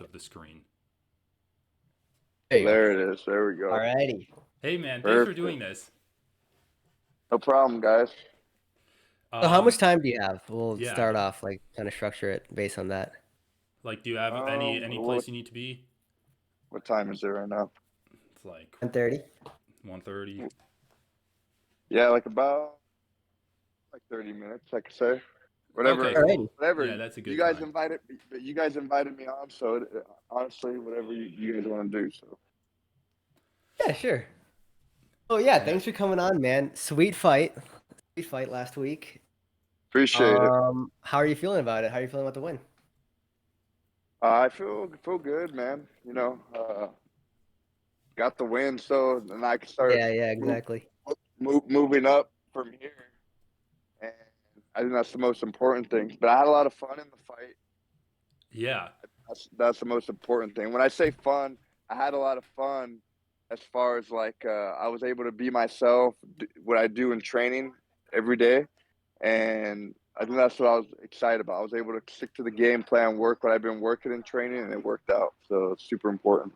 of the screen. There you go. There it is. There we go. Alrighty. Hey man, thanks for Perfect. doing this. No problem, guys. So how much time do you have? We'll yeah. start off, like, kind of structure it based on that. Like, do you have any What, place you need to be? what time is it right now? It's like 1:30. 1:30. Yeah, like about 30 minutes, I could say. Whatever. Okay, Alrighty. cool. Whatever. Yeah, that's a good You guys time. invited me on, so honestly, whatever you guys want to do. So. Yeah, sure. Oh yeah, thanks for coming on, man. Sweet fight last week. Appreciate it. How are you feeling about it? How are you feeling about the win? I feel good, man. Got the win, so then I can start. Yeah, exactly. Moving up from here, and I think that's the most important thing. But I had a lot of fun in the fight. Yeah. That's the most important thing. When I say fun, I had a lot of fun as far as like I was able to be myself, what I do in training every day, and I think that's what I was excited about. I was able to stick to the game plan, work what I've been working in training, and it worked out. So it's super important.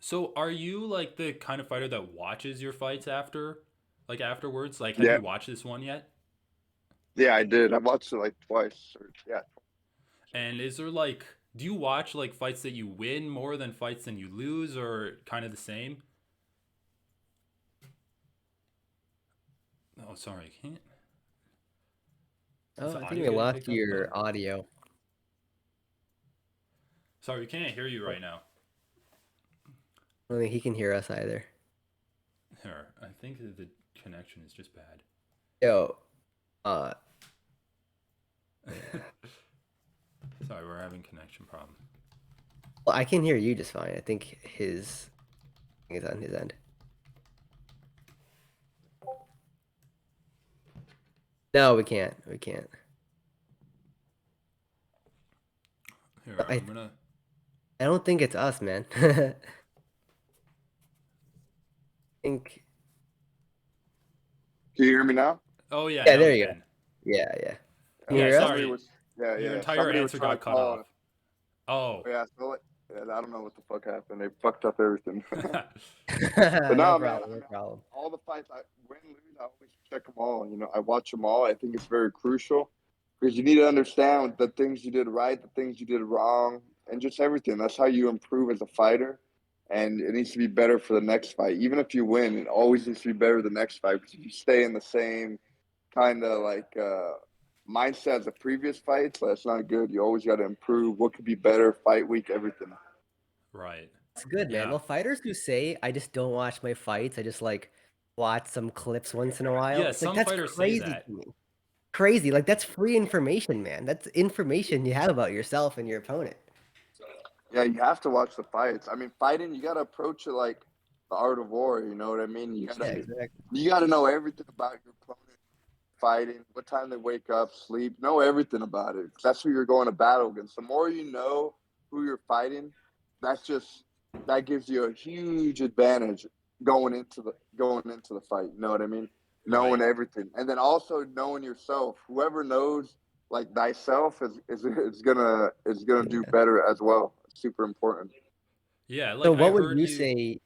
So are you like the kind of fighter that watches your fights afterwards? Like, have Yeah, you watched this one yet? yeah, I did. I watched it like twice. Yeah. And is there like, do you watch like fights that you win more than fights than you lose, or kind of the same? Oh, sorry, I can't. Oh, Is the I think audio we getting lost picked up? your audio. Sorry, we can't hear you right now. I don't think he can hear us either. Here, I think that the connection is just bad. Yo, Sorry, we're having connection problems. well, I can hear you just fine. I think his thing is on his end. No, we can't. We can't. Here, I I'm gonna. don't think it's us, man. I think. Can you hear me now? Oh yeah, Yeah, now there we you go. can. Yeah. Can you Yeah, hear us? sorry. Your entire Somebody was answer trying got to cut call. off. Oh. Yeah, so I don't know what the fuck happened. They fucked up everything. But No no, man, problem. No problem. all the fights I win, lose, I always check them all. I watch them all. I think it's very crucial because you need to understand the things you did right, the things you did wrong, and just everything. That's how you improve as a fighter. And it needs to be better for the next fight. Even if you win, it always needs to be better the next fight. Because if you stay in the same kind of like mindset as the previous fights, that's not good. You always got to improve. What could be better? Fight week, everything. Right. It's good, man. Yeah. Well, fighters who say, I just don't watch my fights, I just like watch some clips once in a while. Yeah, It's like, some that's fighters say crazy that. to me. Crazy. Like, that's free information, man. That's information you have about yourself and your opponent. Yeah, you have to watch the fights. I mean, fighting, you got to approach it like the art of war. You know what I mean? You Yeah, exactly. got to know everything about your opponent. Fighting, what time they wake up, sleep, know everything about it. That's who you're going to battle against. The more you know who you're fighting, that gives you a huge advantage going into the fight. You know what I mean? Knowing Right. everything, and then also knowing yourself. Whoever knows like thyself is gonna do better as well. It's super important. Yeah, So like I what would heard you you. say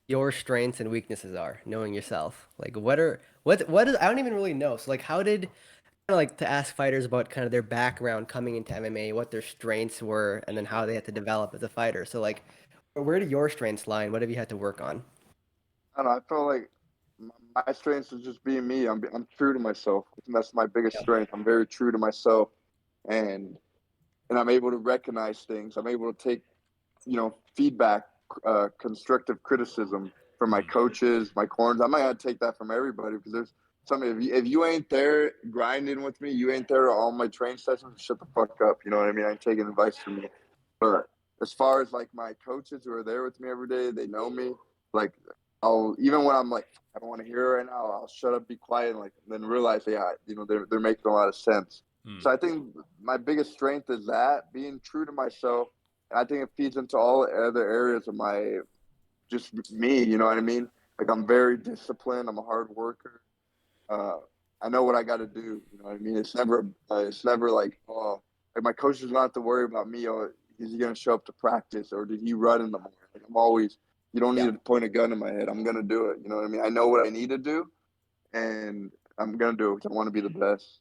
your strengths and weaknesses are, knowing yourself? Like, what is, I don't even really know. So like, how did, kind of like to ask fighters about kind of their background coming into MMA, what their strengths were, and then how they had to develop as a fighter. So like, where do your strengths lie and what have you had to work on? I don't know. I feel like my strength is just being me. I'm true to myself. I think that's my biggest Yeah. strength. I'm very true to myself, and I'm able to recognize things. I'm able to take, feedback, constructive criticism from my coaches, my corners. I'm not gonna take that from everybody because there's somebody. If you ain't there grinding with me, you ain't there at all my training sessions. Shut the fuck up. You know what I mean? I ain't taking advice from you. But as far as like my coaches who are there with me every day, they know me. Like I'll even when I'm like I don't want to hear it right now, I'll shut up, be quiet, and like then realize, yeah, they're making a lot of sense. So I think my biggest strength is that being true to myself. And I think it feeds into all other areas of my just me. You know what I mean? Like I'm very disciplined. I'm a hard worker. Uh, I know what I got to do. You know what I mean? It's never like, oh, like my coaches don't have to worry about me. Oh, Is he gonna show up to practice, or did he run in the morning? Like, I'm always, you don't need Yeah. to point a gun in my head. I'm gonna do it. You know what I mean? I know what I need to do, and I'm gonna do it because I want to be the best.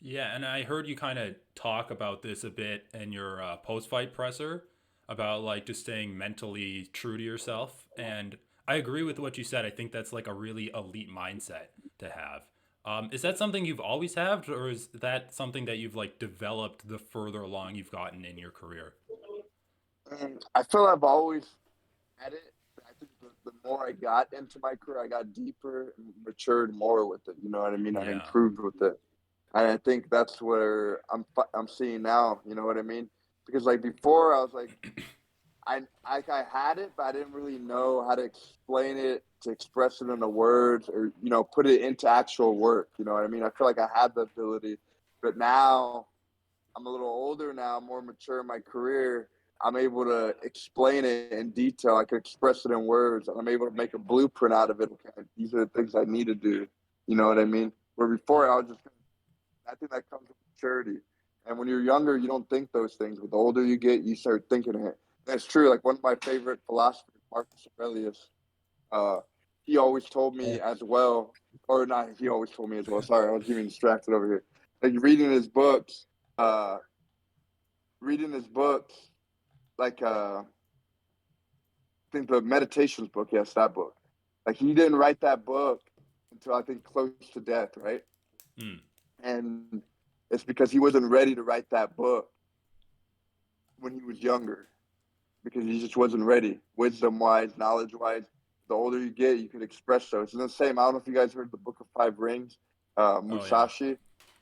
Yeah, and I heard you kind of talk about this a bit in your post-fight presser about like just staying mentally true to yourself. And I agree with what you said. I think that's like a really elite mindset to have. Is that something you've always had, or is that something that you've like developed the further along you've gotten in your career? And I feel I've always had it. I think the more I got into my career, I got deeper and matured more with it. You know what I mean? I Yeah. improved with it. And I think that's where I'm seeing now. You know what I mean? Because like before, I was like, I had it, but I didn't really know how to explain it, to express it into words, or put it into actual work. You know what I mean? I feel like I had the ability, but now I'm a little older now, more mature in my career. I'm able to explain it in detail. I can express it in words, and I'm able to make a blueprint out of it. Okay, these are the things I need to do. You know what I mean? Where before Yeah. I was just, I think that comes with maturity. And when you're younger, you don't think those things. But the older you get, you start thinking it. That's true. Like one of my favorite philosophers, Marcus Aurelius, uh, he always told me as well, or not. He always told me as well. Sorry, I was getting distracted over here. Like uh, reading his books, like I think the meditations book. Yes, that book. Like he didn't write that book until I think close to death, right? Mm. And it's because he wasn't ready to write that book when he was younger, because he just wasn't ready, wisdom wise, knowledge wise. The older you get, you can express those. And the same, I don't know if you guys heard the Book of Five Rings, Oh yeah. Musashi.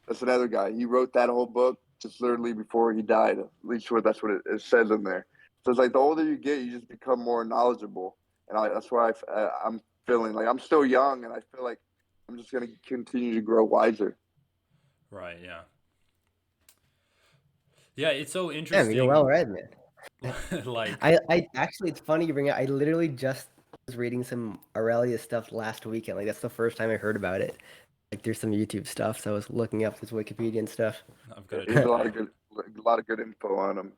That's another guy. He wrote that whole book just literally before he died. At least that's what it says in there. So it's like the older you get, you just become more knowledgeable. And that's why I'm feeling like I'm still young, and I feel like I'm just going to continue to grow wiser. Right. Yeah. Yeah. It's so Damn, you're well interesting. read, man. Like, I actually, it's funny you bring it. I literally just was reading some Aurelius stuff last weekend. Like that's the first time I heard about it. Like there's some YouTube stuff, so I was looking up his Wikipedia and stuff. I've got to He's check it out. a lot of good info on him.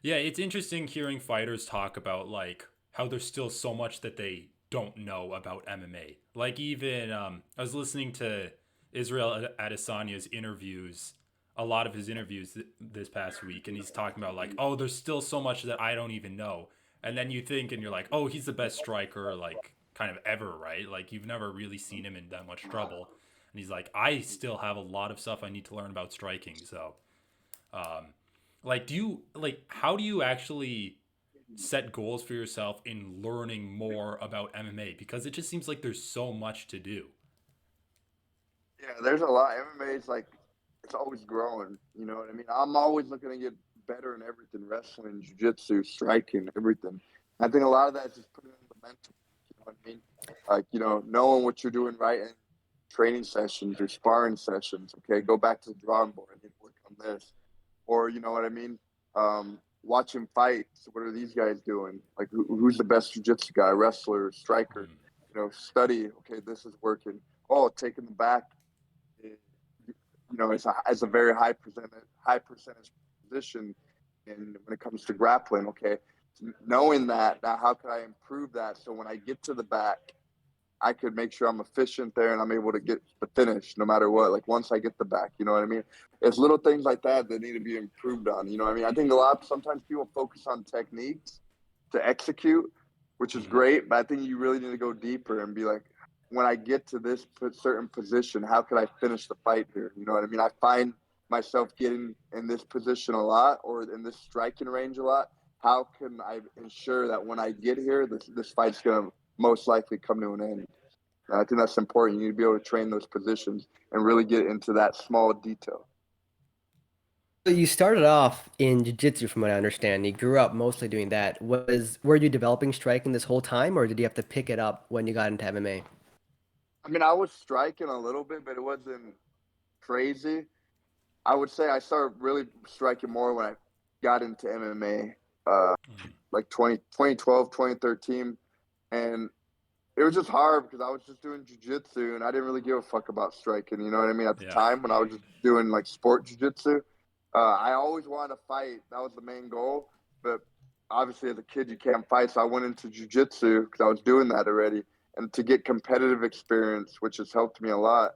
Yeah, it's interesting hearing fighters talk about like how there's still so much that they don't know about MMA. Like even I was listening to Israel Adesanya's interviews, a lot of his interviews this past week, and he's talking about like, oh, there's still so much that I don't even know. And then you think, and you're like, oh, he's the best striker like kind of ever, right? Like you've never really seen him in that much trouble. And he's like, I still have a lot of stuff I need to learn about striking. So um, like, do you like how do you actually set goals for yourself in learning more about MMA? Because it just seems like there's so much to do. Yeah, there's a lot. MMA is like it's always growing. You know what I mean? I'm always looking to get better in everything: wrestling, jiu-jitsu, striking, everything. I think a lot of that is just putting in the mental. You know what I mean? Like knowing what you're doing right in training sessions or sparring sessions. Okay, go back to the drawing board and work on this. Or you know what I mean? Watching fights. What are these guys doing? Like who's the best jiu-jitsu guy, wrestler, striker? Mm, Study. Okay, this is working. Oh, taking the back it's a very high percentage position in when it comes to grappling. Okay, knowing that now, how can I improve that so when I get to the back, I could make sure I'm efficient there and I'm able to get the finish no matter what. Like once I get the back, you know what I mean? It's little things like that that need to be improved on. You know what I mean? I think sometimes people focus on techniques to execute, which is mm, great, but I think you really need to go deeper and be like, when I get to this certain position, how can I finish the fight here? You know what I mean? I find myself getting in this position a lot or in this striking range a lot. How can I ensure that when I get here, this fight's going to most likely come to an end? And I think that's important. You need to be able to train those positions and really get into that small detail. So you started off in jiu-jitsu, from what I understand. You grew up mostly doing that. Were you developing striking this whole time, or did you have to pick it up when you got into MMA? I mean, I was striking a little bit, but it wasn't crazy. I would say I started really striking more when I got into MMA, mm. like 2012, 2013. And it was just hard because I was just doing jujitsu and I didn't really give a fuck about striking. You know what I mean? At the Yeah. time when I was just doing like sport jujitsu. I always wanted to fight. That was the main goal. But obviously, as a kid, you can't fight. So I went into jiu-jitsu because I was doing that already. And to get competitive experience, which has helped me a lot,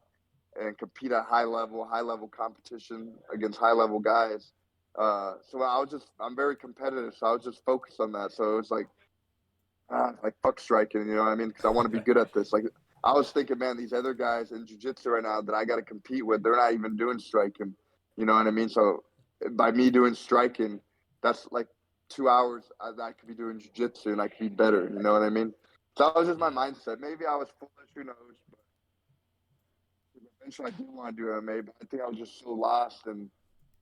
and compete at high level competition against high level guys. So I'm very competitive. So I was just focused on that. So it was like fuck striking, you know what I mean? Because I want to be good at this. Like I was thinking, man, these other guys in jiu-jitsu right now that I got to compete with, they're not even doing striking. You know what I mean? So by me doing striking, that's like 2 hours I could be doing jiu-jitsu and I could be better. You know what I mean? So that was just my Yeah. mindset. Maybe I was foolish, who knows? But eventually I did want to do MMA, but I think I was just so lost in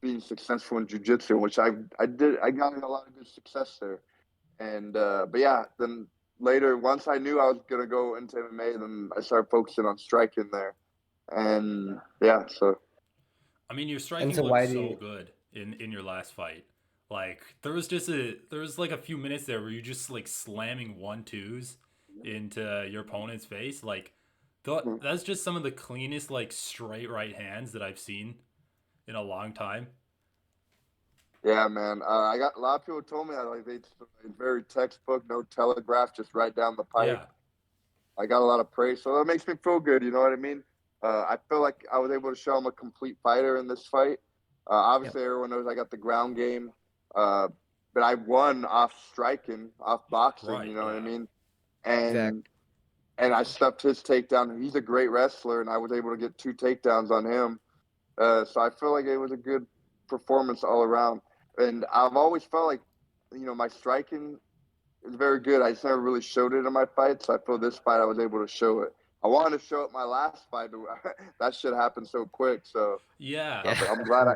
being successful in jiu-jitsu, which I did. I got a lot of good success there. And but yeah, then later once I knew I was gonna go into MMA, then I started focusing on striking there. And yeah, so I mean, your And striking so looked why do so you? good in your last fight. Like there was like a few minutes there where you just like slamming 1-2s into your opponent's face. Like that's just some of the cleanest like straight right hands that I've seen in a long time. yeah, man. I got a lot of people told me that like it's very textbook, no telegraph, just right down the pipe. Yeah. I got a lot of praise, so that makes me feel good. You know what I mean? I feel like I was able to show I'm a complete fighter in this fight. Yep. Obviously, everyone knows I got the ground game, uh, but I won off striking, off boxing. Right. You know what I Yeah. mean? Exactly. And I stuffed his takedown. He's a great wrestler, and I was able to get 2 takedowns on him. So I feel like it was a good performance all around. And I've always felt like, my striking is very good. I just never really showed it in my fights. So I feel this fight I was able to show it. I wanted to show it my last fight, but that shit happened so quick. So Yeah. Yeah. I'm glad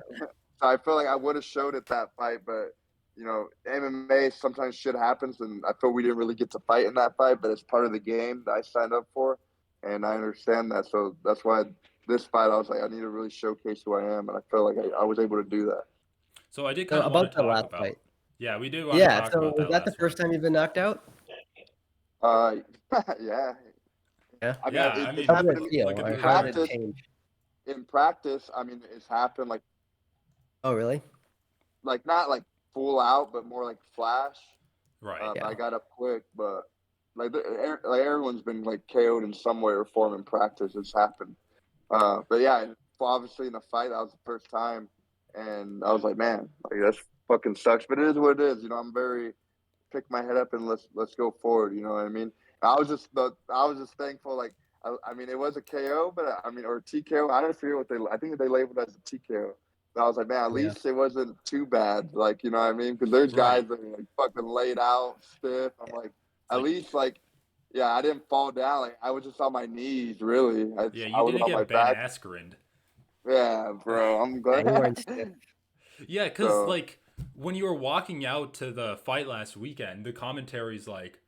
so I feel like I would have showed it that fight, but MMA sometimes shit happens, and I feel we didn't really get to fight in that fight, but it's part of the game that I signed up for, and I understand that. So that's why this fight I was like, I need to really showcase who I am, and I feel like I was able to do that. So I did So kind of want about to the talk last about. fight. Yeah, we do want to Yeah. talk So about was that that the last first one. time you've been knocked out? Uh, yeah. Yeah. I mean, Yeah, I it's How did mean, it happened feel, like a or in new how did it record. practice. change? In practice, I mean, it's happened Oh, really? like not like full out, but more like flash. Right. But Yeah. I got up quick. But like everyone's been like KO'd in some way or form in practice. It's happened. But yeah, obviously in the fight, that was the first time, and I was like, man, like that's fucking sucks. But it is what it is. I'm very pick my head up and let's go forward. You know what I mean? I was just thankful. Like I mean, it was a KO, but I mean, or TKO. I don't forget what I think they labeled it as a TKO. But I was like, man, at Yeah. least it wasn't too bad. Like, you know what I mean? Because there's guys Right. that are like fucking laid out, stiff. I'm like, It's at like, least like, yeah, I didn't fall down. Like, I was just on my knees. Really, yeah, I you wasn't didn't on my get Ben back. Askren. Yeah, bro. I'm Yeah. glad. You weren't stiff. Yeah, because So like when you were walking out to the fight last weekend, the commentary's like,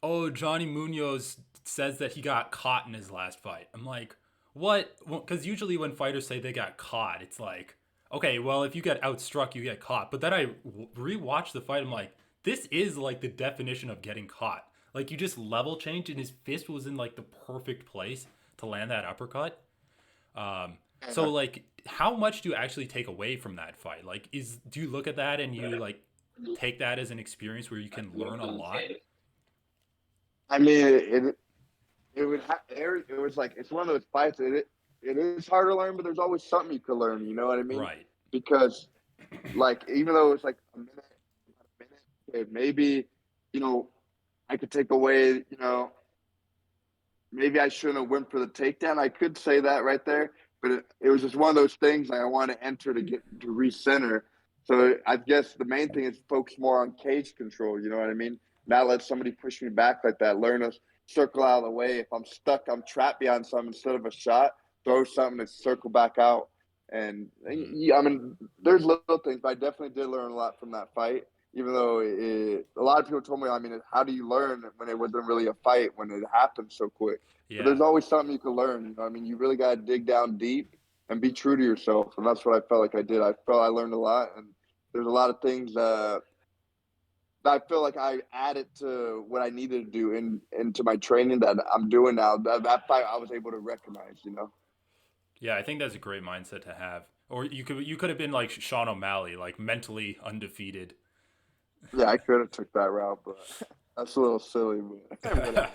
"Oh, Johnny Munoz says that he got caught in his last fight." I'm like, "What?" Because usually when fighters say they got caught, it's like, okay, well, if you get outstruck, you get caught. But then I rewatched the fight. I'm like, this is like the definition of getting caught. Like you just level changed, and his fist was in like the perfect place to land that uppercut. So yeah. like, how much do you actually take away from that fight? Like, do you look at that and you like take that as an experience where you can learn a lot? I mean, it was like it's one of those fights. It is hard to learn, but there's always something you could learn. You know what I mean? Right. Because like even though it's like a minute, okay, maybe you know I could take away. Maybe I shouldn't have went for the takedown. I could say that right there, but it was just one of those things I want to enter to get to recenter. So I guess the main thing is focus more on cage control. You know what I mean? Not let somebody push me back like that. Learn to circle out of the way. If I'm stuck, I'm trapped behind something instead of a shot. Throw something and circle back out. And Mm. yeah, I mean, there's little things, but I definitely did learn a lot from that fight. Even though a lot of people told me, I mean, how do you learn when it wasn't really a fight when it happened so quick? But Yeah. there's always something you can learn. I mean, you really got to dig down deep and be true to yourself. And that's what I felt like I did. I felt I learned a lot. And there's a lot of things that I feel like I added to what I needed to do into my training that I'm doing now. That fight I was able to recognize. Yeah, I think that's a great mindset to have. Or you could have been like Sean O'Malley, like mentally undefeated. Yeah, I could have took that route, but that's a little silly. But whatever.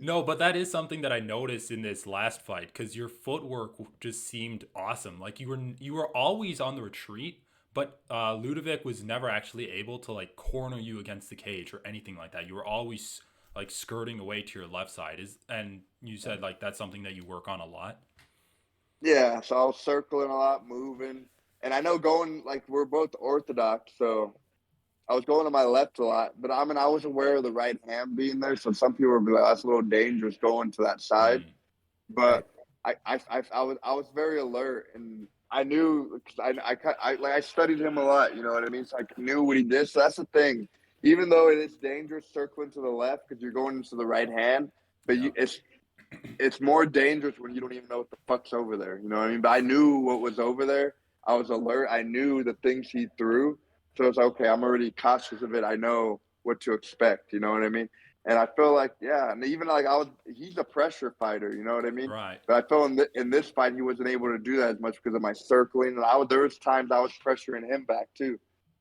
No, but that is something that I noticed in this last fight because your footwork just seemed awesome. Like you were always on the retreat, but Ludovic was never actually able to like corner you against the cage or anything like that. You were always like skirting away to your left side. And you said like that's something that you work on a lot. Yeah, so I was circling a lot, moving, and I know going like we're both orthodox, so I was going to my left a lot. But I mean, I was aware of the right hand being there, so some people would be like, "That's a little dangerous going to that side." Mm, Right. But I was very alert, and I knew because I studied him a lot. You know what I mean? So I knew what he did. So that's the thing. Even though it is dangerous circling to the left because you're going into the right hand, but yeah. it's more dangerous when you don't even know what the fuck's over there. You know what I mean? But I knew what was over there. I was alert. I knew the things he threw. So it's okay. I'm already cautious of it. I know what to expect. You know what I mean? And I feel like, yeah, and even like he's a pressure fighter. You know what I mean? Right. But I felt in this fight he wasn't able to do that as much because of my circling. And there was times I was pressuring him back too.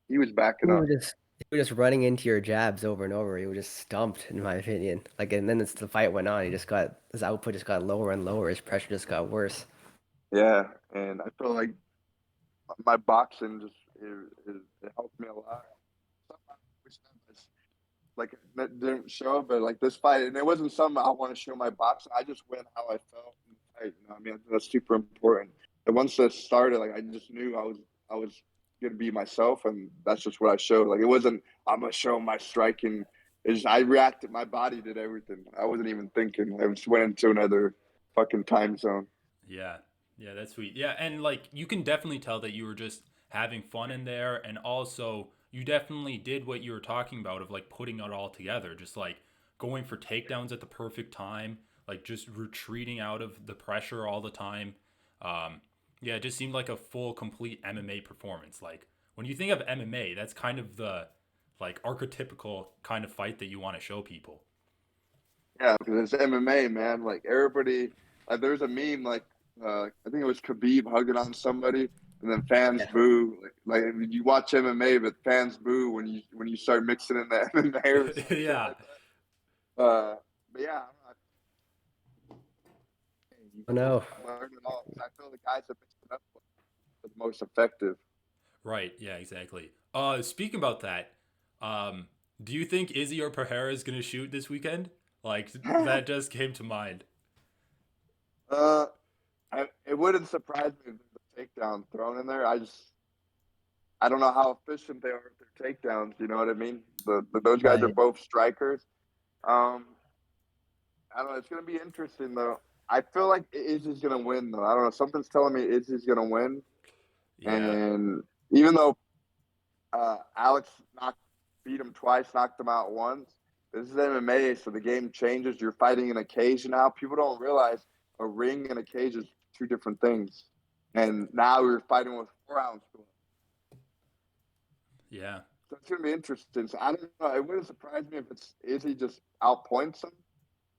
He was backing You up. were just you were just running into your jabs over and over. You were just stumped, in my opinion. Like, and then the fight went on. His output just got lower and lower. His pressure just got worse. Yeah, and I feel like my boxing just it helped me a lot. Like that didn't show, but like this fight, and it wasn't something I want to show my boxing. I just went how I felt in the fight. You know, what I mean, that's super important. And once that started, like I just knew I was gonna be myself, and that's just what I showed. Like it wasn't I'm gonna show my striking. It's just, I reacted. My body did everything. I wasn't even thinking. I just went into another fucking time zone. Yeah. Yeah, that's sweet. Yeah, and like you can definitely tell that you were just having fun in there and also you definitely did what you were talking about of like putting it all together, just like going for takedowns at the perfect time, like just retreating out of the pressure all the time. Yeah, it just seemed like a full complete MMA performance. Like when you think of MMA, that's kind of the like archetypical kind of fight that you want to show people. Yeah, because it's MMA, man. Like everybody, like there's a meme like I think it was Khabib hugging on somebody, and then fans Yeah. boo. Like you watch MMA, but fans boo when you start mixing in the MMA or some shit Yeah. like that. But yeah, Oh no. I'm learning it all. I feel the guys that mix it up are the most effective. Right. Yeah, exactly. Speaking about that, um, do you think Izzy or Pereira is gonna shoot this weekend? Like that just came to mind. uh, it wouldn't surprise me if there's a takedown thrown in there. I don't know how efficient they are with their takedowns. You know what I mean? Those guys are Right. both strikers. Um, I don't know. It's gonna be interesting though. I feel like Izzy's gonna win though. I don't know. Something's telling me Izzy's gonna win, Yeah. and even though Alex beat him twice, knocked him out once. This is MMA, so the game changes. You're fighting in a cage now. People don't realize a ring and a cage is two different things. And now we're fighting with 4 ounce gloves. Yeah. So it's gonna be interesting. So I don't know. It wouldn't surprise me if it's Izzy just outpoints him.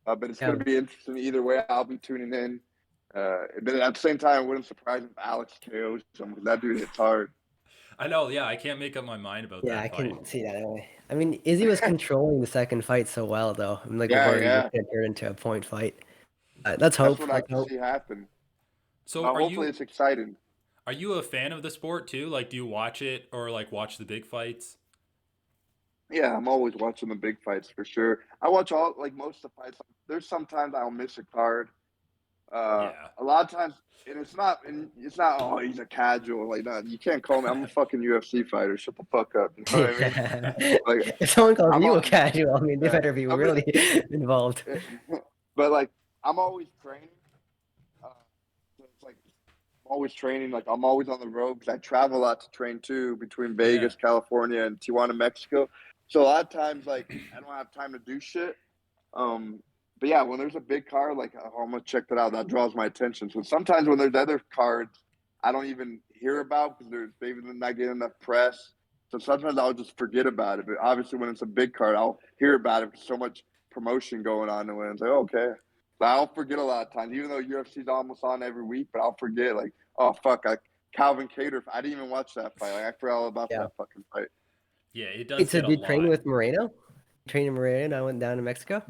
But it's Yeah. going to be interesting either way. I'll be tuning in. But at the same time, it wouldn't surprise me if Alex KOs him. That dude hits hard. I know. Yeah, I can't make up my mind about Yeah, that I fight. can see that anyway. I mean, Izzy was controlling the second fight so well, though. I'm like Yeah, worried yeah. it could turn into a point fight. Let's That's hope. what I Let's can hope. see happen. So, are Hopefully, you it's exciting. are you a fan of the sport too? Like, do you watch it or like watch the big fights? Yeah, I'm always watching the big fights for sure. I watch most of the fights. There's sometimes I'll miss a card. Yeah. A lot of times, and it's not. Oh, he's a casual. Like, no, you can't call me. I'm a fucking UFC fighter. Shut the fuck up. You know what I mean? Yeah. Like, If someone calls I'm you a on. casual, I mean, they better be I mean, really involved. but like I'm always training. Uh, so it's like I'm always training. Like I'm always on the road because I travel a lot to train too between Yeah. Vegas, California, and Tijuana, Mexico. So a lot of times, like I don't have time to do shit. Um, but yeah, when there's a big card, like oh, I'm gonna check that out. That draws my attention. So sometimes when there's other cards, I don't even hear about because maybe they're not getting enough press. So sometimes I'll just forget about it. But obviously, when it's a big card, I'll hear about it because so much promotion going on, and when it's like, okay, but I'll forget a lot of times, even though UFC's almost on every week. But I'll forget, like, oh fuck, I Calvin Cater. I didn't even watch that fight. Like, I forgot all about Yeah. that fucking fight. Yeah, it does Wait, so get a did you train lot. with Moreno? Train in Moreno. I went down to Mexico.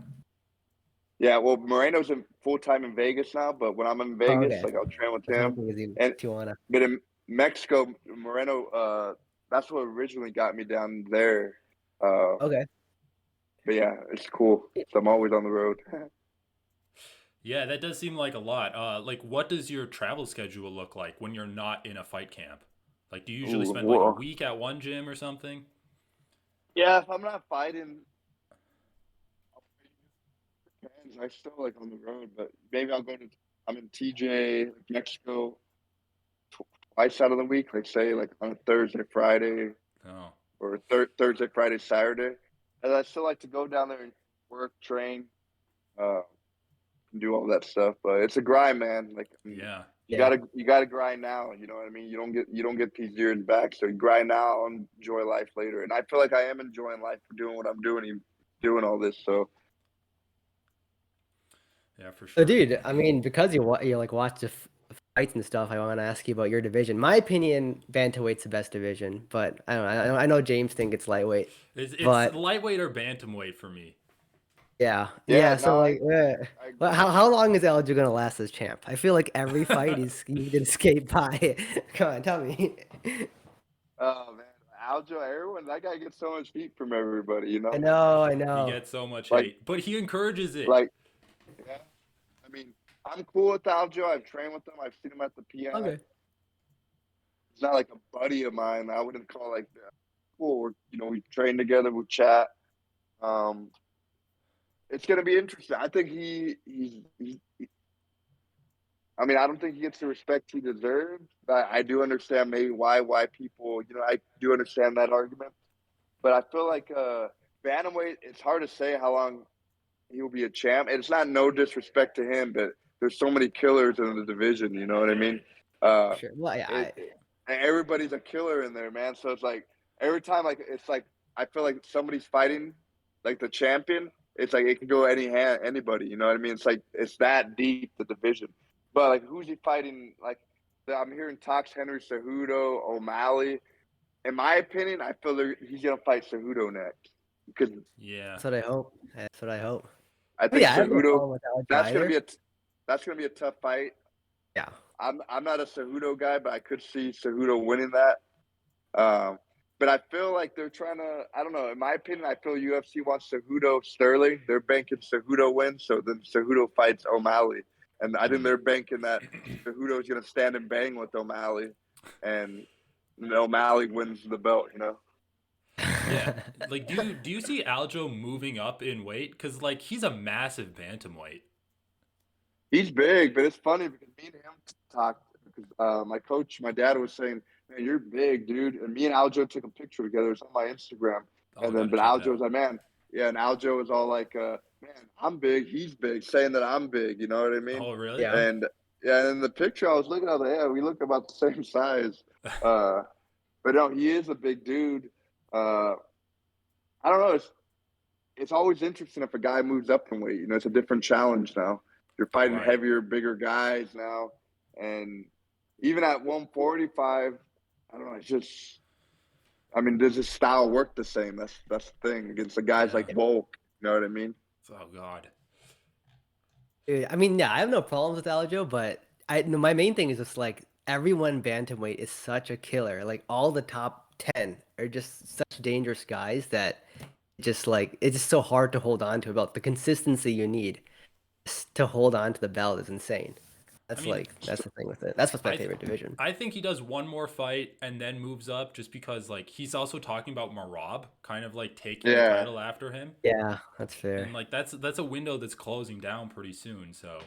Yeah, well, Moreno's in full time in Vegas now, but when I'm in Oh, Vegas, okay. like I'll train with I was him. hoping it was in And Tijuana. but in Mexico, Moreno, that's what originally got me down there. Okay. But yeah, it's cool. So I'm always on the road. Yeah, that does seem like a lot. Like, what does your travel schedule look like when you're not in a fight camp? Like, do you usually Ooh, spend like a whoa. week at one gym or something? Yeah, if I'm not fighting, I still like on the road. But maybe I'll go to. I'm in TJ, like Mexico, twice out of the week. Like say, like on a Thursday, Friday, Oh, or Thursday, Friday, Saturday. And I still like to go down there and work, train, uh, and do all that stuff. But it's a grind, man. Like yeah. Yeah. you gotta grind now. You know what I mean? You don't get these years back. So you grind now and enjoy life later. And I feel like I am enjoying life for doing what I'm doing, doing all this. So Yeah, for So, sure. dude, I mean, because you like watch the fights and stuff, I want to ask you about your division. My opinion, bantamweight's the best division, but I don't know. I know James think it's lightweight, It's but lightweight or bantamweight for me. yeah, yeah, yeah. no, So like, I well, agree. how long is Aljo gonna last as champ? I feel like every fight he's gonna skate by. Come on, tell me. Oh man, Aljo, everyone, that guy gets so much heat from everybody. You I know, know, I He know. gets so much like hate, but he encourages it. like yeah. I mean, I'm cool with Aljo. I've trained with him. I've seen him at the PI. Okay. He's not like a buddy of mine. I wouldn't call like that. Cool. We train together. We chat. Um, it's gonna be interesting. I think he's I mean, I don't think he gets the respect he deserves. But I do understand maybe why people. I do understand that argument. But I feel like bantamweight. It's hard to say how long he will be a champ. And it's not no disrespect to him, but there's so many killers in the division. You know what I mean? Uh, Sure. Well, yeah, and everybody's a killer in there, man. So it's like every time, like it's like I feel like somebody's fighting, like the champion. It's like it can go anybody. You know what I mean? It's like it's that deep the division. But like, who's he fighting? Like I'm hearing talks Henry Cejudo, O'Malley. In my opinion, I feel he's gonna fight Cejudo next because Yeah. that's what I hope. That's what I hope. I But think yeah, I have no Cejudo. problem with Aljo That's gonna either. be a tough fight. Yeah. I'm not a Cejudo guy, but I could see Cejudo winning that. Um, but I feel like they're trying to. I don't know. In my opinion, I feel UFC wants Cejudo Sterling. They're banking Cejudo wins, so then Cejudo fights O'Malley, and I think they're banking that Cejudo is going to stand and bang with O'Malley, and O'Malley wins the belt. Yeah. Like, do you see Aljo moving up in weight? Because like he's a massive bantamweight. He's big, but it's funny because me and him talked because my dad was saying, "Man, you're big, dude." And me and Aljo took a picture together. It's on my Instagram. Oh, And I then, gotta but check it Aljo was out. like, "Man, yeah." And Aljo was all like, "Man, I'm big. He's big," saying that I'm big. You know what I mean? Oh, really? Yeah. And yeah, and in the picture I was looking, I was like, "Yeah, we look about the same size." Uh, but no, he is a big dude. Uh, I don't know. It's always interesting if a guy moves up in weight. It's a different challenge now. You're fighting Right. heavier, bigger guys now, and even at 145, I don't know. It's just, I mean, does his style work the same? That's the thing against the guys Yeah. like Volk. You know what I mean? Oh God. I mean, yeah, I have no problems with Aljo, but no, my main thing is just like everyone bantamweight is such a killer. Like all the top 10 are just such dangerous guys that just like it's just so hard to hold on to. About the consistency you need to hold on to the belt is insane. I mean, That's the thing with it. That's what's my I th- favorite division. I think he does one more fight and then moves up just because like he's also talking about Marab kind of like taking the Yeah. title after him. Yeah, that's fair. And like that's a window that's closing down pretty soon. So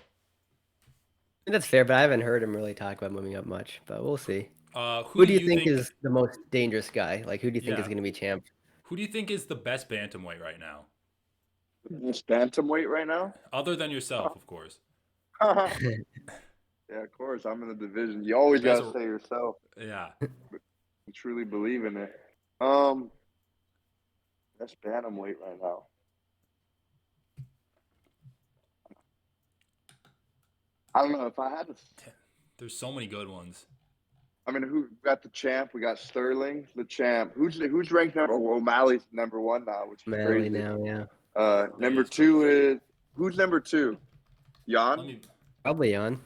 That's fair, but I haven't heard him really talk about moving up much. But we'll see. who Who do do you you think is think the most dangerous guy? Like, who do you think is yeah. going to be champ? Who do you think is the best bantamweight right now? It's bantamweight right now. Other than yourself, of course. Yeah, of course. I'm in the division. You always You guys gotta are say yourself. yeah. You truly believe in it. Um, that's bantamweight right now. I don't know if I had to. There's so many good ones. I mean, who got the champ? We got Sterling, the champ. Who's ranked number? Oh, O'Malley's number 1 now, which is Manly crazy. now, yeah. Number is pretty 2 good. is who's number 2? Let Jan. me. Probably on. Look